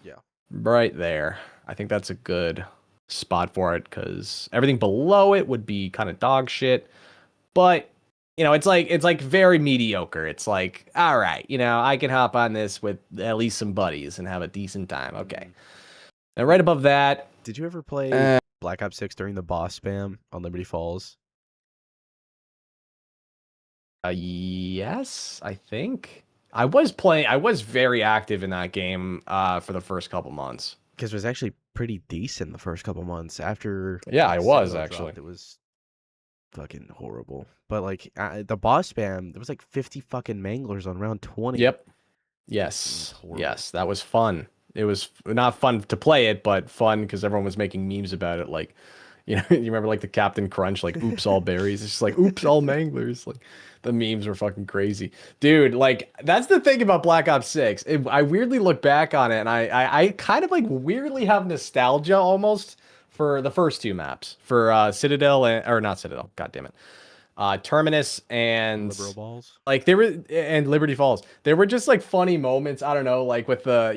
Yeah. Right there. I think that's a good spot for it because everything below it would be kind of dog shit. But it's like very mediocre. It's like, all right, I can hop on this with at least some buddies and have a decent time. Okay. And right above that. Did you ever play Black Ops 6 during the boss spam on Liberty Falls? Yes, I think. I was very active in that game for the first couple months. Because it was actually pretty decent the first couple months. After I was actually. It was fucking horrible. But the boss spam, there was like 50 fucking manglers on round 20. Yep. Yes. Yes, that was fun. It was not fun to play it, but fun because everyone was making memes about it. Like, you remember like the Captain Crunch, like oops all berries. It's just like oops all manglers. Like the memes were fucking crazy, dude. Like that's the thing about Black Ops 6. I weirdly look back on it, and I kind of like weirdly have nostalgia almost for the first two maps for Citadel or not Citadel. God damn it. Terminus and Liberal Balls, and Liberty Falls. There were just like funny moments. I don't know, like with the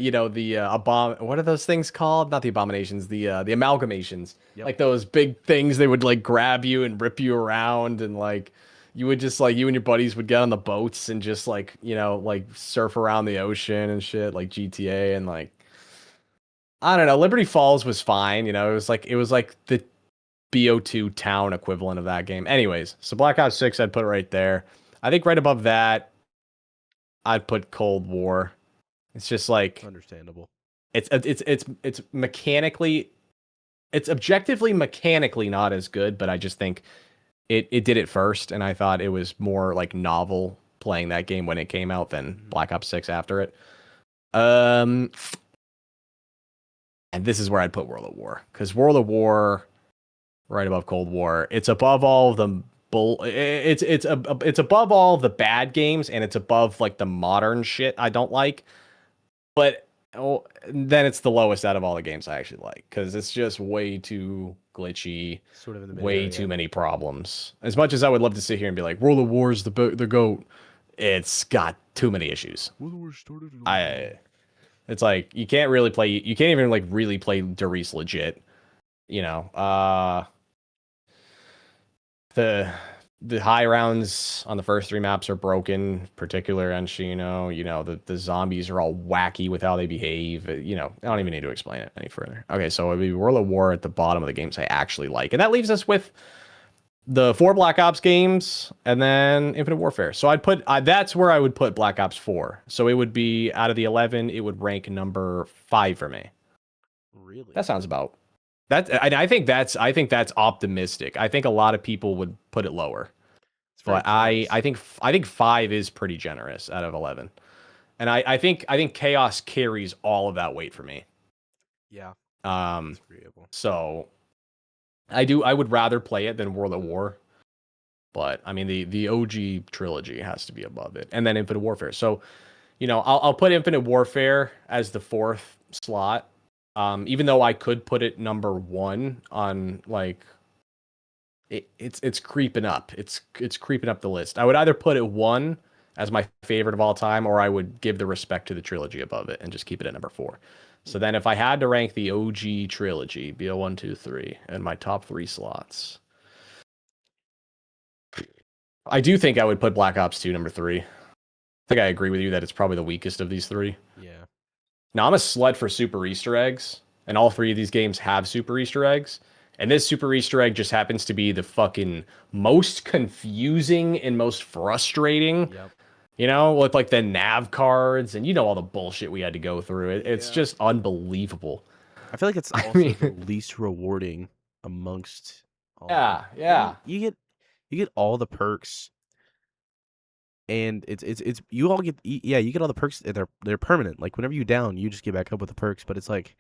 what are those things called? Not the abominations, the amalgamations. Yep. Like those big things. They would like grab you and rip you around, and like you would just like you and your buddies would get on the boats and just like like surf around the ocean and shit, like GTA and like I don't know. Liberty Falls was fine. It was like the BO2 town equivalent of that game. Anyways, so Black Ops 6, I'd put right there. I think right above that, I'd put Cold War. It's just like understandable. It's mechanically, it's objectively mechanically not as good, but I just think it did it first, and I thought it was more like novel playing that game when it came out than Black Ops 6 after it. And this is where I'd put World at War, because World at War, right above Cold War, it's above all of the it's above all of the bad games, and it's above like the modern shit I don't like. But Oh, then it's the lowest out of all the games I actually like because it's just way too glitchy, Sort of in the middle. way too many problems. As much as I would love to sit here and be like, World of War is the goat, it's got too many issues. World of War started. It's like you can't really play. You can't even like really play Darius legit. You know, the high rounds on the first 3 maps are broken, particular on Shino. You know, the zombies are all wacky with how they behave. You know, I don't even need to explain it any further. Okay, so it'd be World of War at the bottom of the games I actually like. And that leaves us with the 4 Black Ops games and then Infinite Warfare. So I'd put, that's where I would put Black Ops 4. So it would be, out of the 11, it would rank number 5 for me. Really? That sounds about that. I think that's optimistic. I think a lot of people would put it lower, but I think 5 is pretty generous out of 11, and I think Chaos carries all of that weight for me. Yeah. So I would rather play it than World at War, but I mean the OG trilogy has to be above it, and then Infinite Warfare. So, you know, I'll put Infinite Warfare as the 4th slot. Even though I could put it number 1 on like it's creeping up. It's creeping up the list. I would either put it 1 as my favorite of all time, or I would give the respect to the trilogy above it and just keep it at number 4. So then if I had to rank the OG trilogy, BO1, 2, 3, and my top 3 slots, I do think I would put Black Ops 2 number 3. I think I agree with you that it's probably the weakest of these 3. Yeah. Now, I'm a slut for super Easter eggs, and all 3 of these games have super Easter eggs. And this super Easter egg just happens to be the fucking most confusing and most frustrating. Yep. You know, with like the nav cards and all the bullshit we had to go through. It's just unbelievable. I feel like it's also the least rewarding amongst all yeah. You get all the perks. And it's you all get you get all the perks and they're permanent. Like whenever you down, you just get back up with the perks, but it's like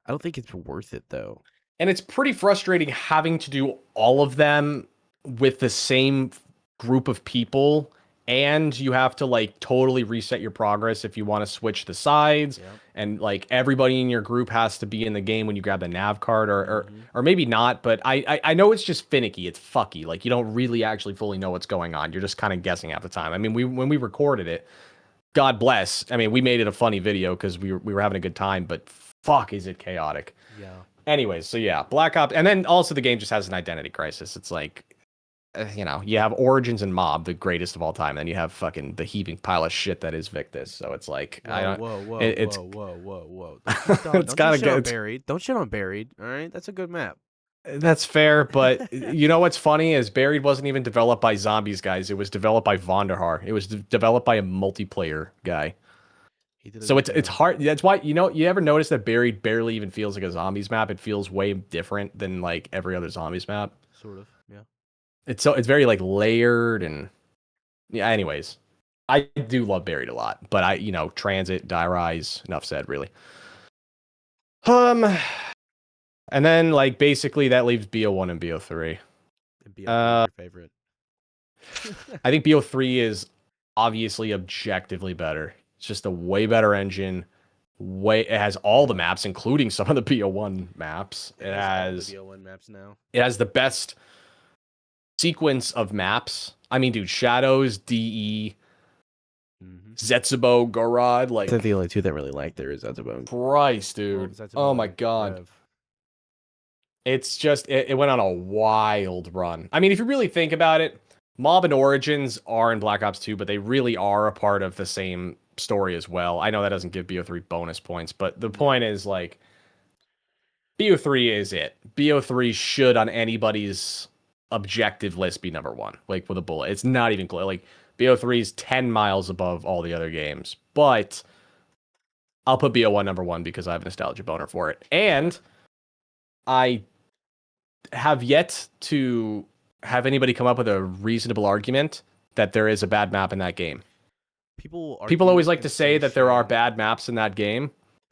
I don't think it's worth it though. And it's pretty frustrating having to do all of them with the same group of people, and you have to like totally reset your progress if you want to switch the sides. Yep. And like everybody in your group has to be in the game when you grab the nav card, or maybe not, but I know it's just finicky, it's fucky. Like you don't really actually fully know what's going on. You're just kind of guessing half the time. I mean, when we recorded it, God bless. I mean, we made it a funny video because we were having a good time, but fuck, is it chaotic? Yeah. Anyways, so yeah, Black Ops, and then also the game just has an identity crisis. It's like, you have Origins and Mob, the greatest of all time, and then you have fucking the heaving pile of shit that is Victus. So it's like, whoa. It's kind of good. Buried. Don't shit on Buried. All right, that's a good map. That's fair, but you know what's funny is Buried wasn't even developed by Zombies guys. It was developed by Vonderhaar. It was developed by a multiplayer guy. So it's hard. That's why, you ever notice that Buried barely even feels like a Zombies map? It feels way different than like every other Zombies map. Sort of, yeah. It's very like layered and yeah. Anyways, I do love Buried a lot, but Transit, Die Rise, enough said, really. And then like basically that leaves BO1 and BO3. And BO3 is your favorite. I think BO3 is obviously objectively better. It's just a way better engine. It has all the maps, including some of the BO1 maps. It has all the BO1 maps now. It has the best sequence of maps. I mean, dude, Shadows, DE, Zetsubo, Gorod. Like, I think the only 2 that really like there is Zetsubo. Christ, dude. Oh my god. Rev. It's just it went on a wild run. I mean, if you really think about it, Mob and Origins are in Black Ops 2, but they really are a part of the same story as well. I know that doesn't give BO3 bonus points, but the point is like BO3 is it. BO3 should on anybody's objective list be number 1, like with a bullet. It's not even close. Like BO3 is 10 miles above all the other games, but I'll put BO1 number 1 because I have a nostalgia boner for it. And I have yet to have anybody come up with a reasonable argument that there is a bad map in that game. People always like to say that there are bad maps in that game.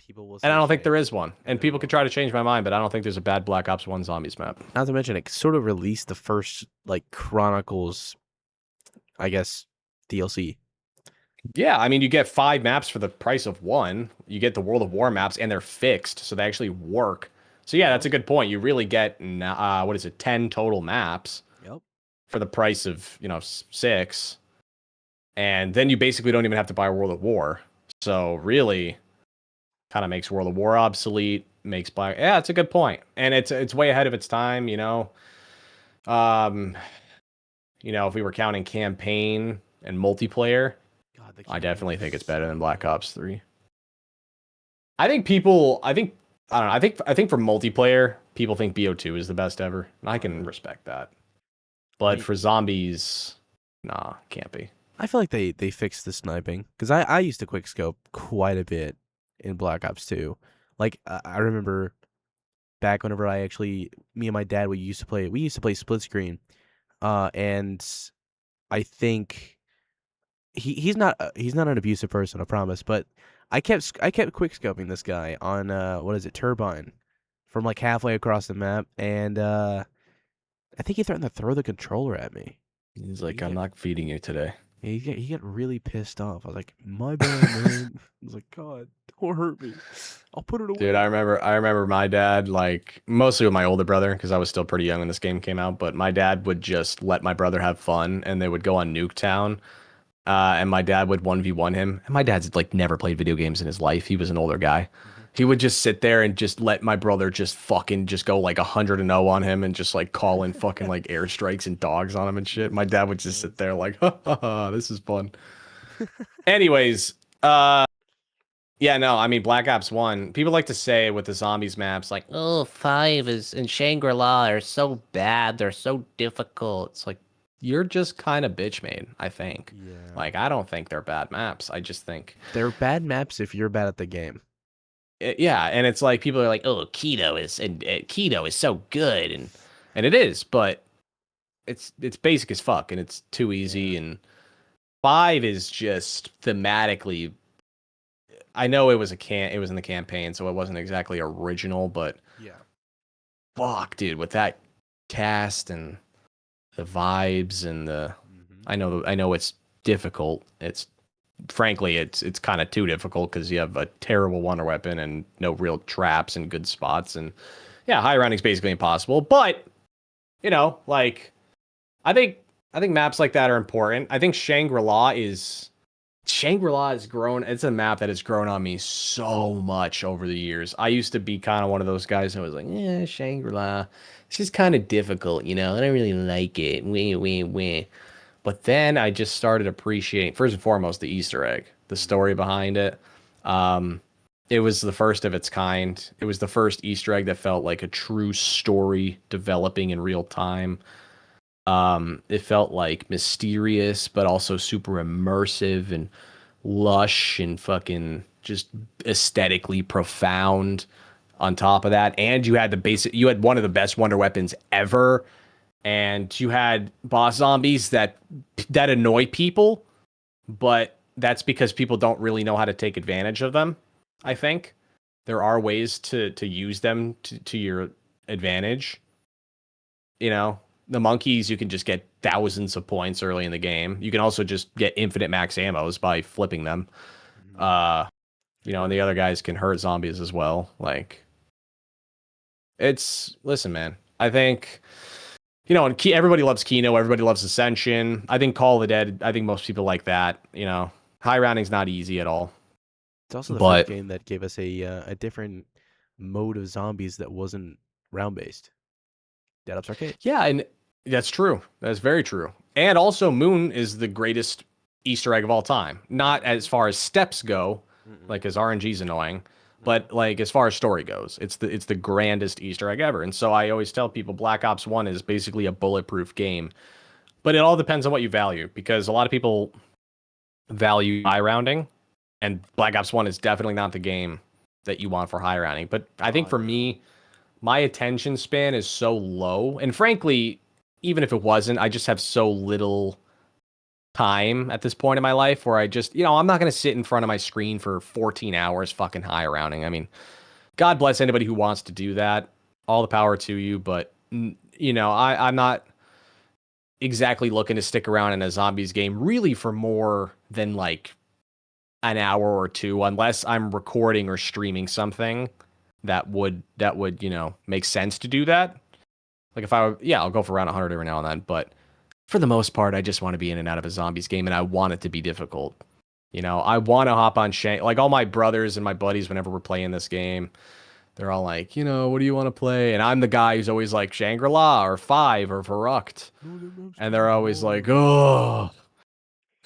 And I don't think there is one. And people could try to change my mind, but I don't think there's a bad Black Ops 1 Zombies map. Not to mention, it sort of released the first, like, Chronicles, I guess, DLC. Yeah, I mean, you get 5 maps for the price of one. You get the World of War maps, and they're fixed, so they actually work. So yeah, that's a good point. You really get what is it, 10 total maps Yep. for the price of 6, and then you basically don't even have to buy World of War. So really, kind of makes World of War obsolete. Makes Black. Yeah, it's a good point, and it's way ahead of its time. Um, if we were counting campaign and multiplayer. God, the I campaign definitely is think it's better so than Black good. Ops 3. I think people, I don't know. I think for multiplayer, people think BO2 is the best ever. And I can Yeah. respect that. I But mean, for zombies, nah, can't be. I feel like they fixed the sniping because I used to quick scope quite a bit in Black Ops 2. Like I remember back whenever me and my dad we used to play split screen, and I think he's not an abusive person, I promise, but I kept quick scoping this guy on what is it, Turbine, from like halfway across the map, and I think he threatened to throw the controller at me. He's He like, I'm got not feeding you today. he got really pissed off. I was like, my bad, man. I was like, God, don't hurt me. I'll put it Dude, I away. remember I remember my dad, like mostly with my older brother, because I was still pretty young when this game came out, but my dad would just let my brother have fun and they would go on Nuketown. And my dad would 1v1 him. And my dad's like never played video games in his life. He was an older guy. Mhm. He would just sit there and just let my brother just fucking just go like 100-0 on him and just like call in fucking like airstrikes and dogs on him and shit. My dad would just sit That's there like, ha, ha, ha, this is fun. Anyways, uh yeah, no, I mean Black Ops 1, people like to say with the zombies maps, like, oh, 5 is and Shangri-La are so bad, they're so difficult. It's like you're just kind of bitch made, I think. yeah. Like, I don't think they're bad maps. I just think They're bad maps if you're bad at the game. yeah, and it's like people are like, oh, Keto is so good, and it is, but it's basic as fuck, and it's too Yeah. easy, and 5 is just thematically. I know it was in the campaign, so it wasn't exactly original, but Yeah. fuck, dude, with that cast and the vibes and the Hmm. I know it's difficult. It's frankly it's kind of too difficult because you have a terrible wonder weapon and no real traps and good spots, and yeah, high rounding's basically impossible. But like I think I think maps like that are important. I think Shangri-La has grown. It's a map that has grown on me so much over the years. I used to be kind of one of those guys who was like, yeah, Shangri-La, it's just kind of difficult, I don't really like it. Wee. But then I just started appreciating, first and foremost, the Easter egg, the story behind it. Um, it was the first of its kind. It was the first Easter egg that felt like a true story developing in real time. It felt like mysterious, but also super immersive and lush and fucking just aesthetically profound on top of that. And you had one of the best wonder weapons ever. And you had boss zombies that annoy people, but that's because people don't really know how to take advantage of them. I think there are ways to use them to your advantage. The monkeys, you can just get thousands of points early in the game. You can also just get infinite max ammos by flipping them. Hmm. Uh, and True. the other guys can hurt zombies as well. Like, listen, man. I think, and everybody loves Kino, everybody loves Ascension. I think Call of the Dead, I think most people like that. High rounding's not easy at all. It's also the first But game that gave us a different mode of zombies that wasn't round based. Dead Ups Arcade. yeah, and that's true. That's very true. And also, Moon is the greatest Easter egg of all time. Not as far as steps go, Mm-mm. like as RNG's annoying, No. but like as far as story goes, it's the grandest Easter egg ever. And so I always tell people Black Ops 1 is basically a bulletproof game. But it all depends on what you value, because a lot of people value high rounding, and Black Ops 1 is definitely not the game that you want for high rounding. But I think Oh for no. me, my attention span is so low. And frankly, even if it wasn't, I just have so little time at this point in my life where I just, I'm not going to sit in front of my screen for 14 hours fucking high rounding. I mean, God bless anybody who wants to do that. All the power to you. But, I'm not exactly looking to stick around in a zombies game really for more than like an hour or two unless I'm recording or streaming something that would make sense to do that. Like if I'll go for around 100 every now and then, but for the most part, I just want to be in and out of a zombies game, and I want it to be difficult. I want to hop on like all my brothers and my buddies whenever we're playing this game. They're all like, what do you want to play? And I'm the guy who's always like Shangri-La or Five or Verrucht. And they're always like, oh,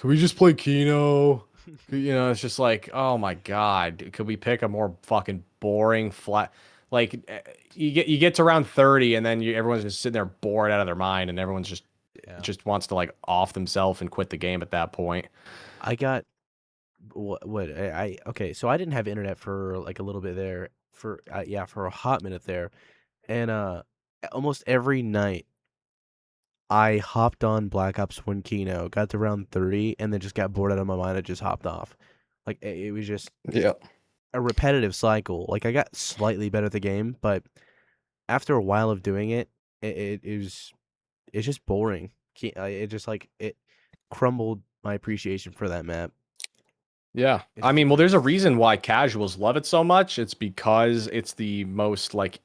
can we just play Kino? It's just like, oh my God, could we pick a more fucking boring flat? Like you get to around 30 and then everyone's just sitting there bored out of their mind and everyone's just wants to like off themselves and quit the game at that point. I got okay, so I didn't have internet for like a little bit there for a hot minute there, and almost every night I hopped on Black Ops 1 Kino, got to round 30, and then just got bored out of my mind. I just hopped off. Like it was just a repetitive cycle. Like I got slightly better at the game, but after a while of doing it, it's just boring. It just like it crumbled my appreciation for that map. Yeah. I mean, well, there's a reason why casuals love it so much. It's because it's the most like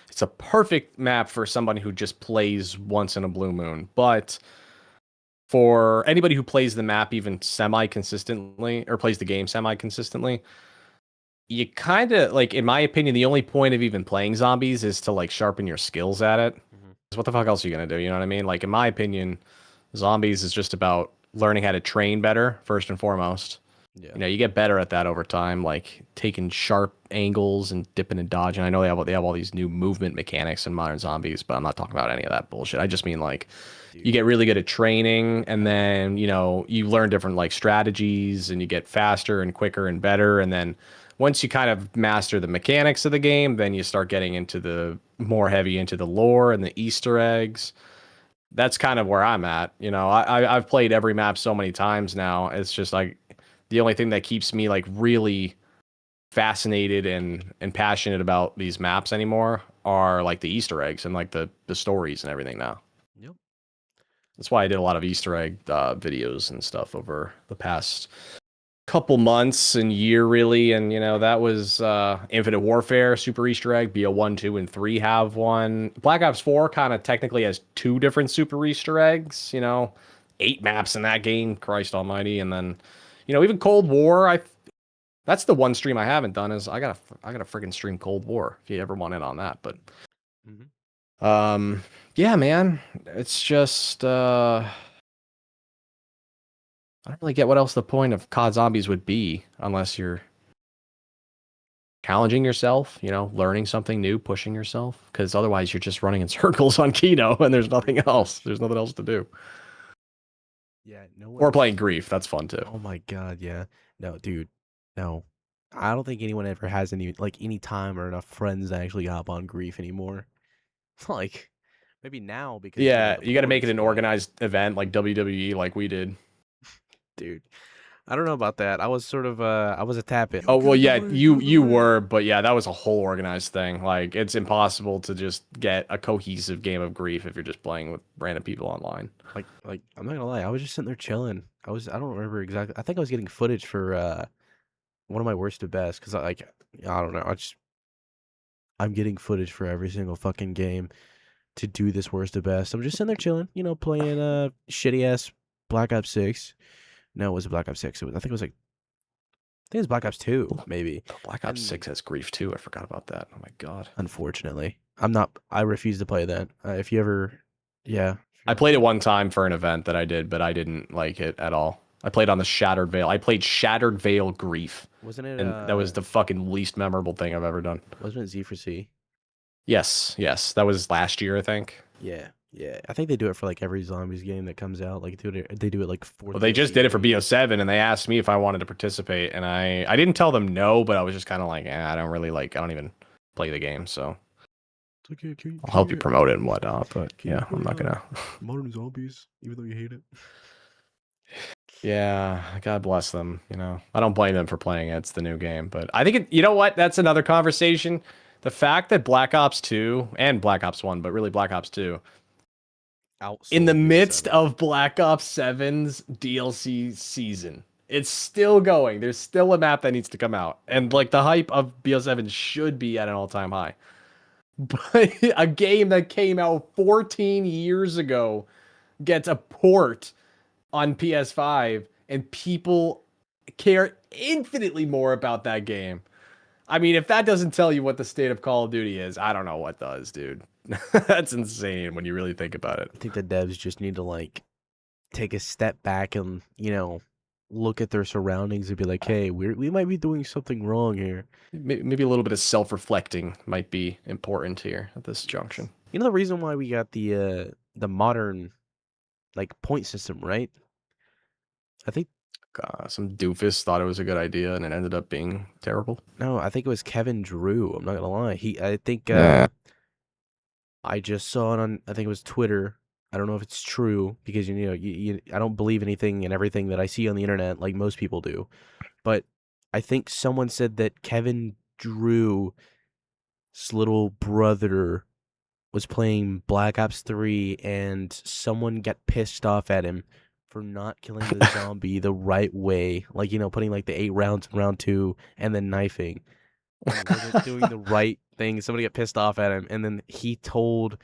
it's a perfect map for somebody who just plays once in a blue moon. But for anybody who plays the map even semi-consistently or plays the game semi-consistently, you kind of like, in my opinion, the only point of even playing zombies is to like sharpen your skills at it. So what the fuck else are you gonna do? You know what I mean? Like in my opinion, zombies is just about learning how to train better first and foremost. Yeah. You get better at that over time, like taking sharp angles and dipping and dodging. I know they have all these new movement mechanics in Modern Zombies, but I'm not talking about any of that bullshit. I just mean like you get really good at training, and then you learn different like strategies, and you get faster and quicker and better. And then once you kind of master the mechanics of the game, then you start getting into the more heavy into the lore and the Easter eggs. That's kind of where I'm at. I've played every map so many times now. It's just like the only thing that keeps me like really fascinated and passionate about these maps anymore are like the Easter eggs and like the stories and everything now. Yep. That's why I did a lot of Easter egg videos and stuff over the past couple months and year really. And that was Infinite Warfare, Super Easter Egg, BO1, 2, and 3 have one. Black Ops 4 kind of technically has 2 different Super Easter eggs, 8 maps in that game, Christ almighty. And then even Cold War, that's the one stream I haven't done is I gotta freaking stream Cold War if you ever want in on that. But yeah, man, it's just I don't really get what else the point of COD Zombies would be unless you're challenging yourself, learning something new, pushing yourself, because otherwise you're just running in circles on Kino and there's nothing else. There's nothing else to do. Yeah, or playing Grief. That's fun too. Oh my God, yeah. No, dude. No. I don't think anyone ever has any time or enough friends to actually hop on Grief anymore. Like maybe now because you got to make it an organized event like WWE like we did. Dude. I don't know about that. I was sort of I was a tap-in. Oh well, yeah, you were, but yeah, that was a whole organized thing. Like it's impossible to just get a cohesive game of Grief if you're just playing with random people online. Like I'm not gonna lie, I was just sitting there chilling. I don't remember exactly. I think I was getting footage for one of my worst to best because I don't know. I'm getting footage for every single fucking game to do this worst to best. I'm just sitting there chilling, playing shitty ass Black Ops 6. No, it was Black Ops 6. I think it was Black Ops 2, maybe. Black Ops 6 has Grief too. I forgot about that. Oh my God. Unfortunately. I refuse to play that. If you ever, yeah. I played it one time for an event that I did, but I didn't like it at all. I played on the Shattered Veil. I played Shattered Veil Grief. Wasn't it? And that was the fucking least memorable thing I've ever done. Wasn't it Z4C? Yes. That was last year, I think. Yeah. I think they do it for like every Zombies game that comes out. Like they do it like 4. Well, they just did it for BO7, and they asked me if I wanted to participate, and I didn't tell them no, but I was just kind of like, I don't even play the game, so okay, I'll help you promote it and whatnot. But yeah, I'm not gonna. Modern Zombies, even though you hate it. Yeah, God bless them. I don't blame them for playing it. It's the new game, but I think you know what? That's another conversation. The fact that Black Ops 2 and Black Ops 1, but really Black Ops 2. In the midst of Black Ops 7's DLC season, It's still going. There's still a map that needs to come out. And like the hype of BO7 should be at an all-time high. But a game that came out 14 years ago gets a port on PS5 and people care infinitely more about that game. I mean, if that doesn't tell you what the state of Call of Duty is, I don't know what does, dude. That's insane when you really think about it. I think the devs just need to like take a step back and, look at their surroundings and be like, hey, we might be doing something wrong here. Maybe a little bit of self-reflecting might be important here at this junction. You know the reason why we got the modern like point system, right? I think some doofus thought it was a good idea and it ended up being terrible. no, I think it was Kevin Drew. I'm not gonna lie. I think I just saw it on, I think it was Twitter. I don't know if it's true because I don't believe anything and everything that I see on the internet like most people do. But I think someone said that Kevin Drew's little brother was playing Black Ops 3 and someone got pissed off at him for not killing the zombie the right way. Like, putting like the 8 rounds in round 2 and then knifing. And wasn't doing the right thing. Somebody got pissed off at him and then he told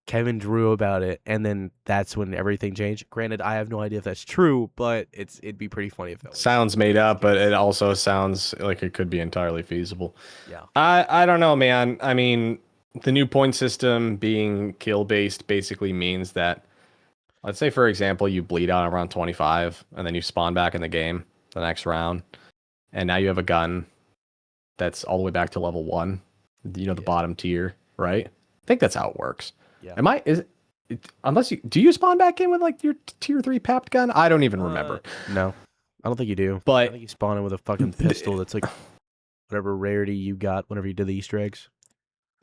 Kevin Drew about it, and then that's when everything changed. Granted, I have no idea if that's true, but it'd be pretty funny if that was. Sounds made up, but it also sounds like it could be entirely feasible. Yeah. I don't know, man. I mean, the new point system being kill based basically means that, let's say for example, you bleed out around 25 and then you spawn back in the game the next round, and now you have a gun that's all the way back to level 1. The bottom tier, right? I think that's how it works. Yeah. Do you spawn back in with like your tier 3 papped gun? I don't even remember. No, I don't think you do. But I think you spawn in with a fucking pistol that's like whatever rarity you got whenever you did the Easter eggs.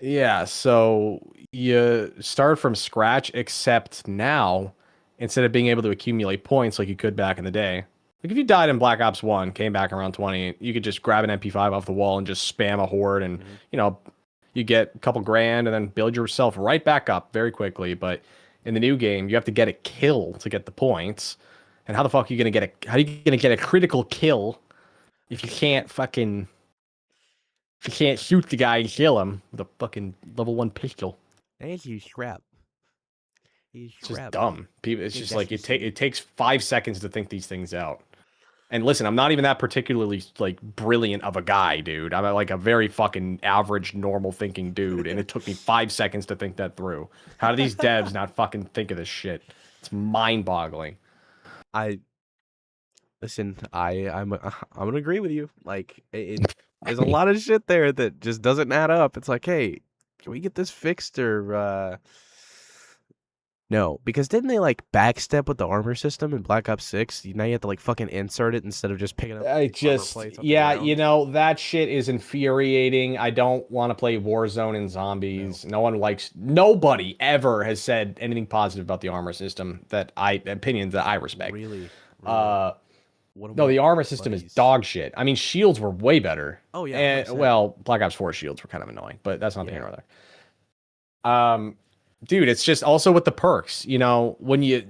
Yeah, so you start from scratch, except now, instead of being able to accumulate points like you could back in the day, like if you died in Black Ops 1, came back around 20, you could just grab an MP5 off the wall and just spam a horde and, you get a couple grand and then build yourself right back up very quickly. But in the new game, you have to get a kill to get the points. And how the fuck are you gonna get a critical kill if you can't shoot the guy and kill him with a fucking level 1 pistol? Thank you, scrap. It's just dumb. People, it's just like it takes 5 seconds to think these things out. And listen, I'm not even that particularly like brilliant of a guy, dude. I'm like a very fucking average, normal thinking dude, and it took me 5 seconds to think that through. How do these devs not fucking think of this shit? It's mind-boggling. I'm gonna agree with you. Like, there's a lot of shit there that just doesn't add up. It's like, hey, can we get this fixed or no, because didn't they like backstep with the armor system in Black Ops 6? Now you have to like fucking insert it instead of just picking up. That shit is infuriating. I don't want to play Warzone and zombies. No. Nobody ever has said anything positive about the armor system opinions that I respect. Really? No, the armor system is dog shit. I mean, shields were way better. Oh yeah. And, well, Black Ops 4 shields were kind of annoying, but that's not the here nor there. Dude, it's just also with the perks. When you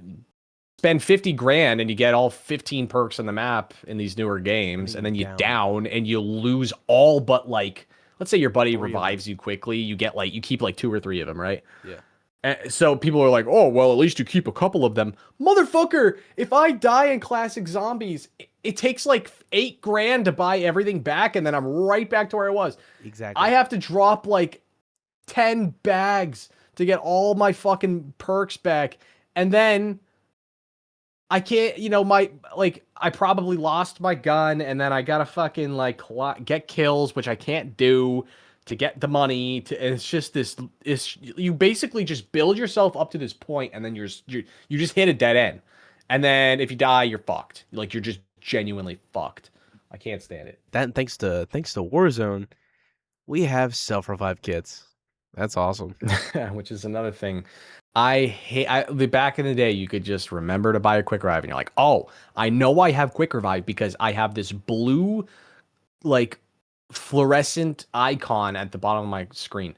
spend 50 grand and you get all 15 perks on the map in these newer games, and then you down and you lose all but like, let's say your buddy revives you quickly, you keep like 2 or 3 of them, right? Yeah. So people are like, oh, well, at least you keep a couple of them. Motherfucker, if I die in classic zombies, it takes like 8 grand to buy everything back, and then I'm right back to where I was. Exactly. I have to drop like 10 bags to get all my fucking perks back. And then I can't, I probably lost my gun, and then I gotta fucking get kills, which I can't do to get the money and it's just you basically just build yourself up to this point, and then you just hit a dead end. And then if you die, you're fucked. Like, you're just genuinely fucked. I can't stand it. That thanks to Warzone, we have self-revive kits. That's awesome. Which is another thing. Back in the day, you could just remember to buy a quick revive, and you're like, oh, I know I have quick revive because I have this blue, like, fluorescent icon at the bottom of my screen.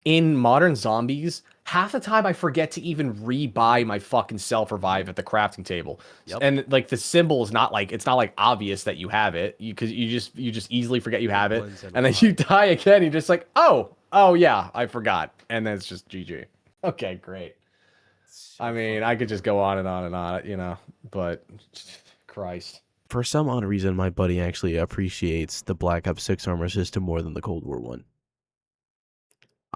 In Modern Zombies, half the time I forget to even rebuy my fucking self-revive at the crafting table. Yep. And like the symbol is not like, it's not like obvious that you have it. Because you just easily forget you have it. And then you die again, you're just like, oh yeah, I forgot. And then it's just GG. Okay, great. So I mean, I could just go on and on and on, you know, but Christ. For some odd reason, my buddy actually appreciates the Black Ops 6 armor system more than the Cold War one.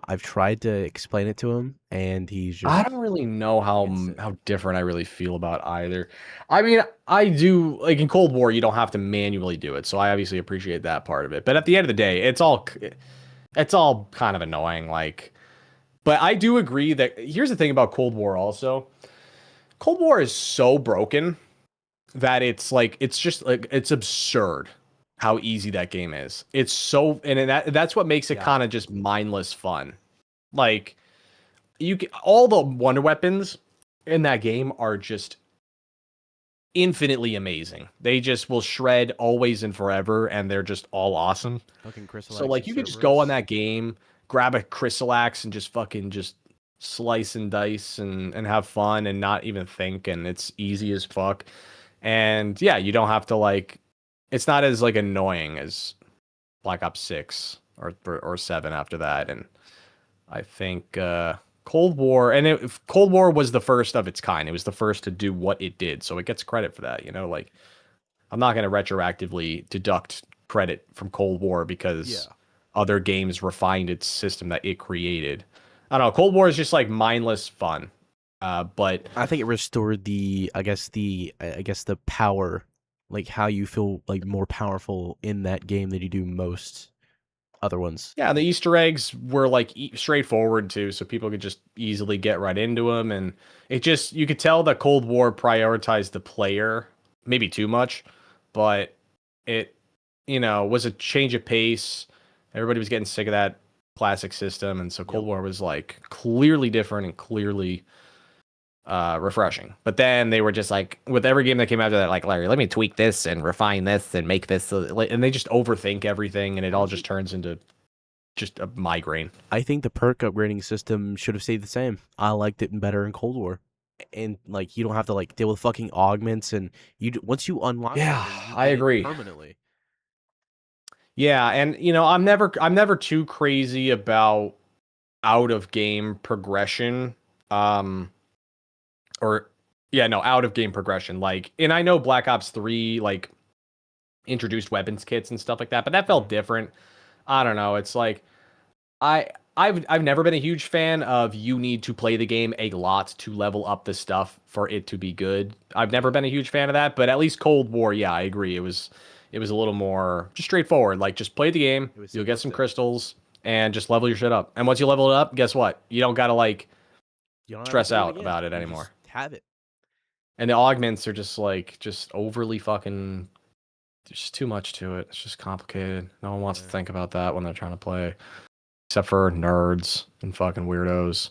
I've tried to explain it to him, and he's just... I don't really know how different I really feel about either. I mean, I do, like in Cold War, you don't have to manually do it, so I obviously appreciate that part of it. But at the end of the day, it's all kind of annoying. Like, but I do agree that here's the thing about Cold War also. Cold War is so broken that it's like it's absurd how easy that game is. It's so, and that's what makes it kind of just mindless fun. Like, all the wonder weapons in that game are just infinitely amazing. They just will shred always and forever, and they're just all awesome. So like you could just go on that game, grab a crystal axe, and just fucking just slice and dice and have fun and not even think, and it's easy as fuck. And yeah, you don't have to like, it's not as like annoying as Black Ops 6 or 7 after that. And I think Cold War, and Cold War was the first of its kind. It was the first to do what it did, so it gets credit for that. You know, like I'm not going to retroactively deduct credit from Cold War because other games refined its system that it created. I don't know. Cold War is just like mindless fun. But I think it restored the power, like how you feel like more powerful in that game than you do most other ones. Yeah, the Easter eggs were like straightforward too, so people could just easily get right into them. And it just, you could tell that Cold War prioritized the player, maybe too much, but it, you know, was a change of pace. Everybody was getting sick of that classic system, and so Cold War was like clearly different and clearly refreshing. But then they were just like, with every game that came after that, like, Larry, let me tweak this and refine this and make this, and they just overthink everything, and it all just turns into just a migraine. I think the perk upgrading system should have stayed the same. I liked it better in Cold War, and like you don't have to like deal with fucking augments, and once you unlock, I agree permanently. Yeah, and you know, I'm never too crazy about out of game progression. Out of game progression. Like, and I know Black Ops 3 like introduced weapons kits and stuff like that, but that felt different. I don't know. It's like I've never been a huge fan of you need to play the game a lot to level up the stuff for it to be good. I've never been a huge fan of that, but at least Cold War, yeah, I agree. It was a little more just straightforward. Like, just play the game, you'll get some crystals, and just level your shit up. And once you level it up, guess what? You don't gotta like stress out about it anymore. Have it. And the augments are just like overly fucking. There's just too much to it. It's just complicated. No one wants to think about that when they're trying to play, except for nerds and fucking weirdos.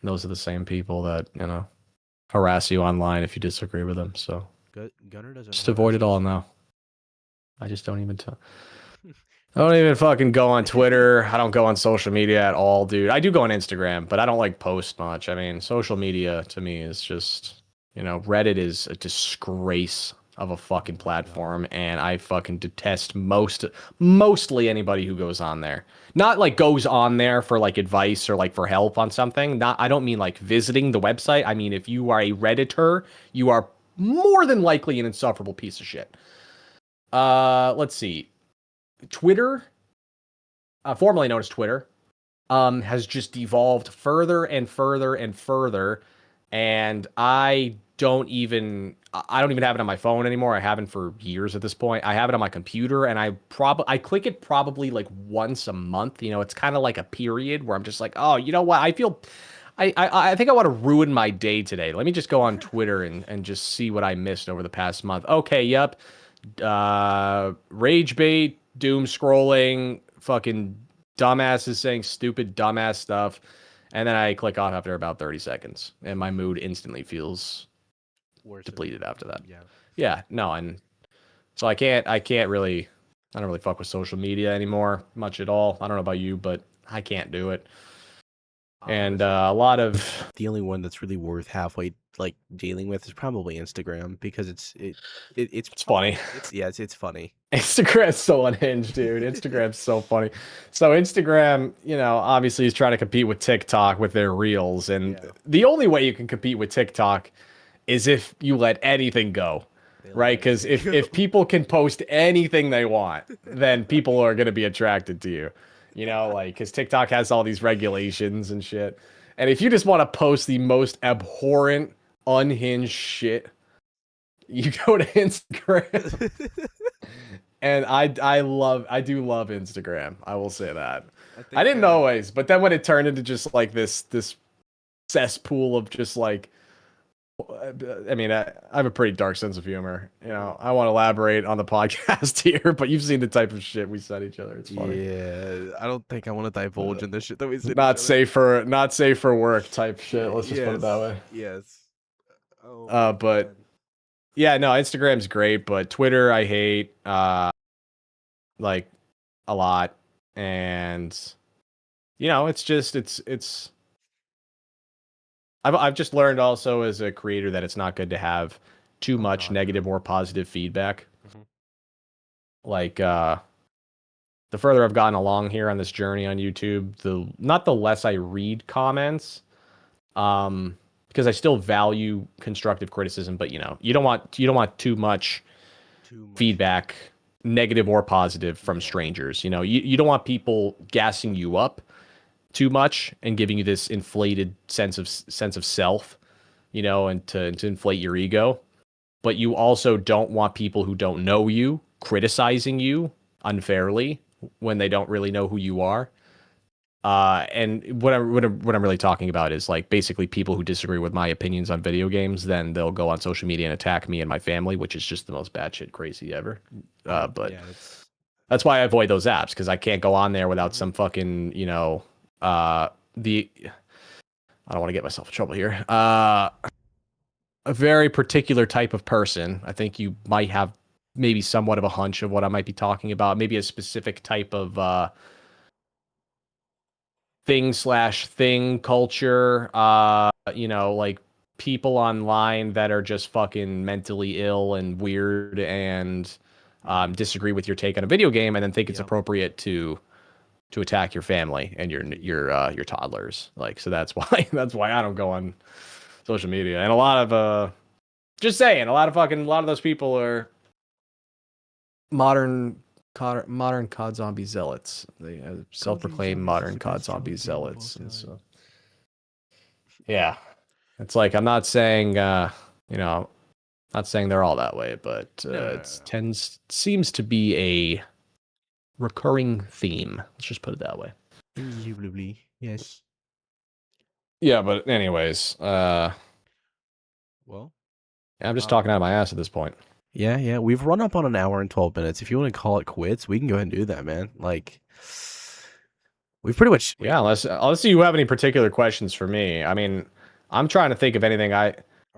Those are the same people that, you know, harass you online if you disagree with them. So Gunner doesn't just avoid it all now. I just don't even I don't even fucking go on Twitter. I don't go on social media at all, dude. I do go on Instagram, but I don't like post much. I mean, social media to me is just, you know, Reddit is a disgrace of a fucking platform, and I fucking detest mostly anybody who goes on there. Not like goes on there for like advice or like for help on something. I don't mean like visiting the website. I mean, if you are a Redditor, you are more than likely an insufferable piece of shit. Let's see. Twitter, formerly known as Twitter, has just devolved further and further and further, and I don't even have it on my phone anymore. I haven't for years at this point. I have it on my computer, and I click it probably like once a month. You know, it's kind of like a period where I'm just like, oh, you know what? I feel I think I want to ruin my day today. Let me just go on Twitter and just see what I missed over the past month. Okay, yep. Rage bait, doom scrolling, fucking dumbasses saying stupid dumbass stuff, and then I click off after about 30 seconds, and my mood instantly feels depleted after that. Yeah, no, and so I don't really fuck with social media anymore much at all. I don't know about you, but I can't do it. And a lot of the only one that's really worth halfway like dealing with is probably Instagram because it's funny. It's funny. Instagram's so unhinged, dude. Instagram's so funny. So Instagram, obviously is trying to compete with TikTok with their reels, and the only way you can compete with TikTok is if you let anything go, right? Because if people can post anything they want, then people are going to be attracted to you. Because TikTok has all these regulations and shit. And if you just want to post the most abhorrent, unhinged shit, you go to Instagram. And I do love Instagram. I will say that. I didn't always, but then when it turned into just like this cesspool of just like, I mean, I have a pretty dark sense of humor. I want to elaborate on the podcast here, but you've seen the type of shit we send each other. It's funny. Yeah, I don't think I want to divulge in this shit that we send. Not safe for work type shit. Let's just put it that way. Yes. But yeah, no, Instagram's great, but Twitter I hate like a lot, and it's I've just learned also as a creator that it's not good to have too much negative or positive feedback. Like the further I've gotten along here on this journey on YouTube, the less I read comments, because I still value constructive criticism, but you don't want too much feedback, negative or positive, from strangers. You don't want people gassing you up too much and giving you this inflated sense of self, and to inflate your ego. But you also don't want people who don't know you criticizing you unfairly when they don't really know who you are. And what I'm really talking about is like basically people who disagree with my opinions on video games, then they'll go on social media and attack me and my family, which is just the most batshit crazy ever. But yeah, that's why I avoid those apps, because I can't go on there without some fucking, I don't want to get myself in trouble here. A very particular type of person. I think you might have maybe somewhat of a hunch of what I might be talking about. Maybe a specific type of thing culture. Like people online that are just fucking mentally ill and weird and disagree with your take on a video game, and then think it's appropriate to attack your family and your toddlers. Like, so that's why I don't go on social media. And a lot of a lot of those people are modern COD zombie zealots. They self-proclaimed modern COD zombie zealots. And so yeah, it's like, I'm not saying not saying they're all that way, but seems to be a recurring theme. Let's just put it that way. Yes. Yeah, but anyways, well, I'm just talking out of my ass at this point. Yeah. We've run up on an hour and 12 minutes. If you want to call it quits, we can go ahead and do that, man. Like, we've pretty much... Yeah, unless you have any particular questions for me. I mean, I'm trying to think of anything. I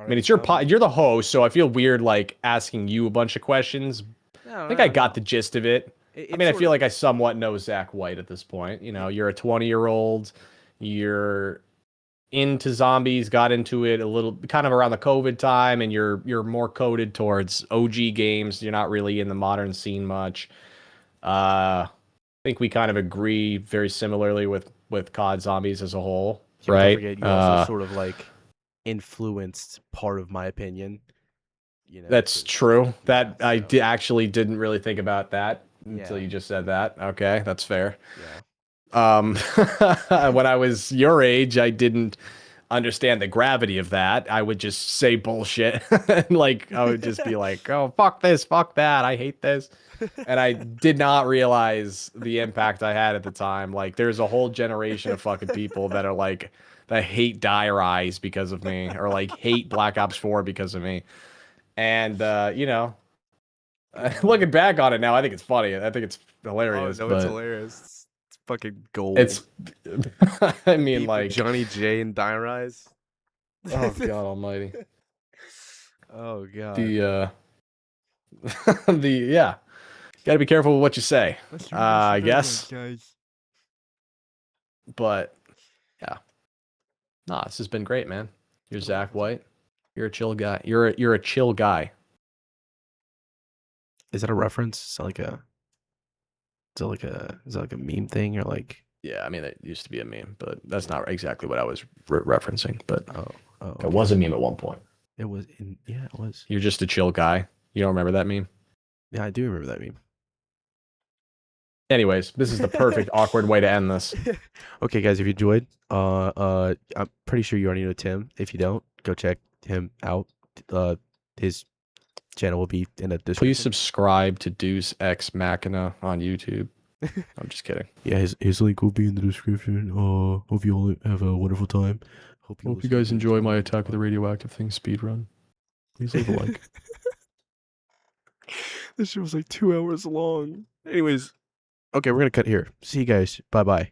mean, it's your you're the host, so I feel weird like asking you a bunch of questions. I think I got the gist of it. I mean, I feel like I somewhat know Zach White at this point. You're a 20-year-old. You're into zombies, got into it a little kind of around the COVID time, and you're more coded towards OG games. You're not really in the modern scene much. I think we kind of agree very similarly with COD Zombies as a whole, right? Don't forget, you also sort of like influenced part of my opinion. That's true. That I actually didn't really think about that until you just said that. Okay, that's fair. When I was your age, I didn't understand the gravity of that. I would just say bullshit. Like, I would just be like, oh, fuck this, fuck that, I hate this. And I did not realize the impact I had at the time. Like, there's a whole generation of fucking people that are like, that hate Die Rise because of me, or like hate Black Ops 4 because of me. And, looking back on it now, I think it's funny. I think it's hilarious. Oh, no, it's hilarious. It's fucking gold. It's, I mean, like Johnny J and Die Rise. Oh God Almighty. Oh God. Yeah. Gotta be careful with what you say. I guess. But yeah. Nah, this has been great, man. You're Zach White. You're a chill guy. You're a chill guy. Is that a reference? Is that like a is that like a meme thing or like? Yeah, I mean it used to be a meme, but that's not exactly what I was referencing. But Okay. it was a meme at one point. It was yeah, it was. You're just a chill guy. You don't remember that meme? Yeah, I do remember that meme. Anyways, this is the perfect awkward way to end this. Okay, guys, if you enjoyed, I'm pretty sure you already know Tim. If you don't, go check him out. His channel will be in the description. Please subscribe to Deus Ex Machina on YouTube. I'm just kidding. Yeah, his link will be in the description. Hope you all have a wonderful time. Hope you guys enjoy my Attack of the Radioactive Thing speedrun. Please leave a like. This shit was like 2 hours long. Anyways, okay, we're gonna cut here. See you guys. Bye bye.